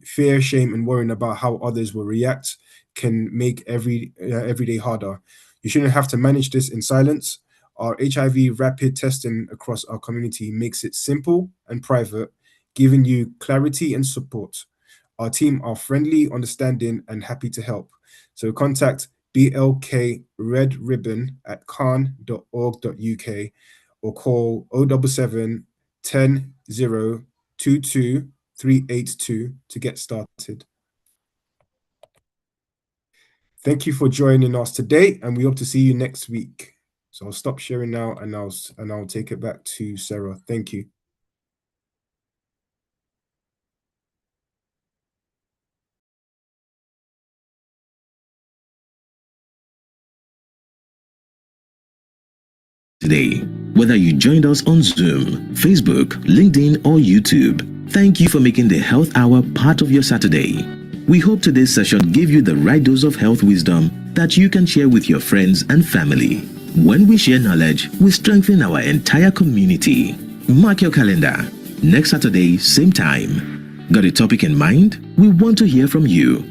Fear, shame, and worrying about how others will react can make every day harder. You shouldn't have to manage this in silence. Our HIV rapid testing across our community makes it simple and private, giving you clarity and support. Our team are friendly, understanding, and happy to help. So contact BLK Red Ribbon at khan.org.uk or call 077 10 022 382 to get started. Thank you for joining us today, and we hope to see you next week. So I'll stop sharing now, and I'll take it back to Sarah. Thank you. today. Whether you joined us on Zoom, Facebook, LinkedIn, or YouTube, thank you for making the Health Hour part of your Saturday. We hope today's session gave you the right dose of health wisdom that you can share with your friends and family. When we share knowledge, we strengthen our entire community. Mark your calendar. Next Saturday, same time. Got a topic in mind? We want to hear from you.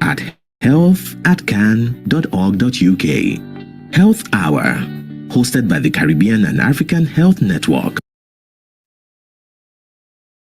At health@can.org.uk. Health Hour, hosted by the Caribbean and African Health Network.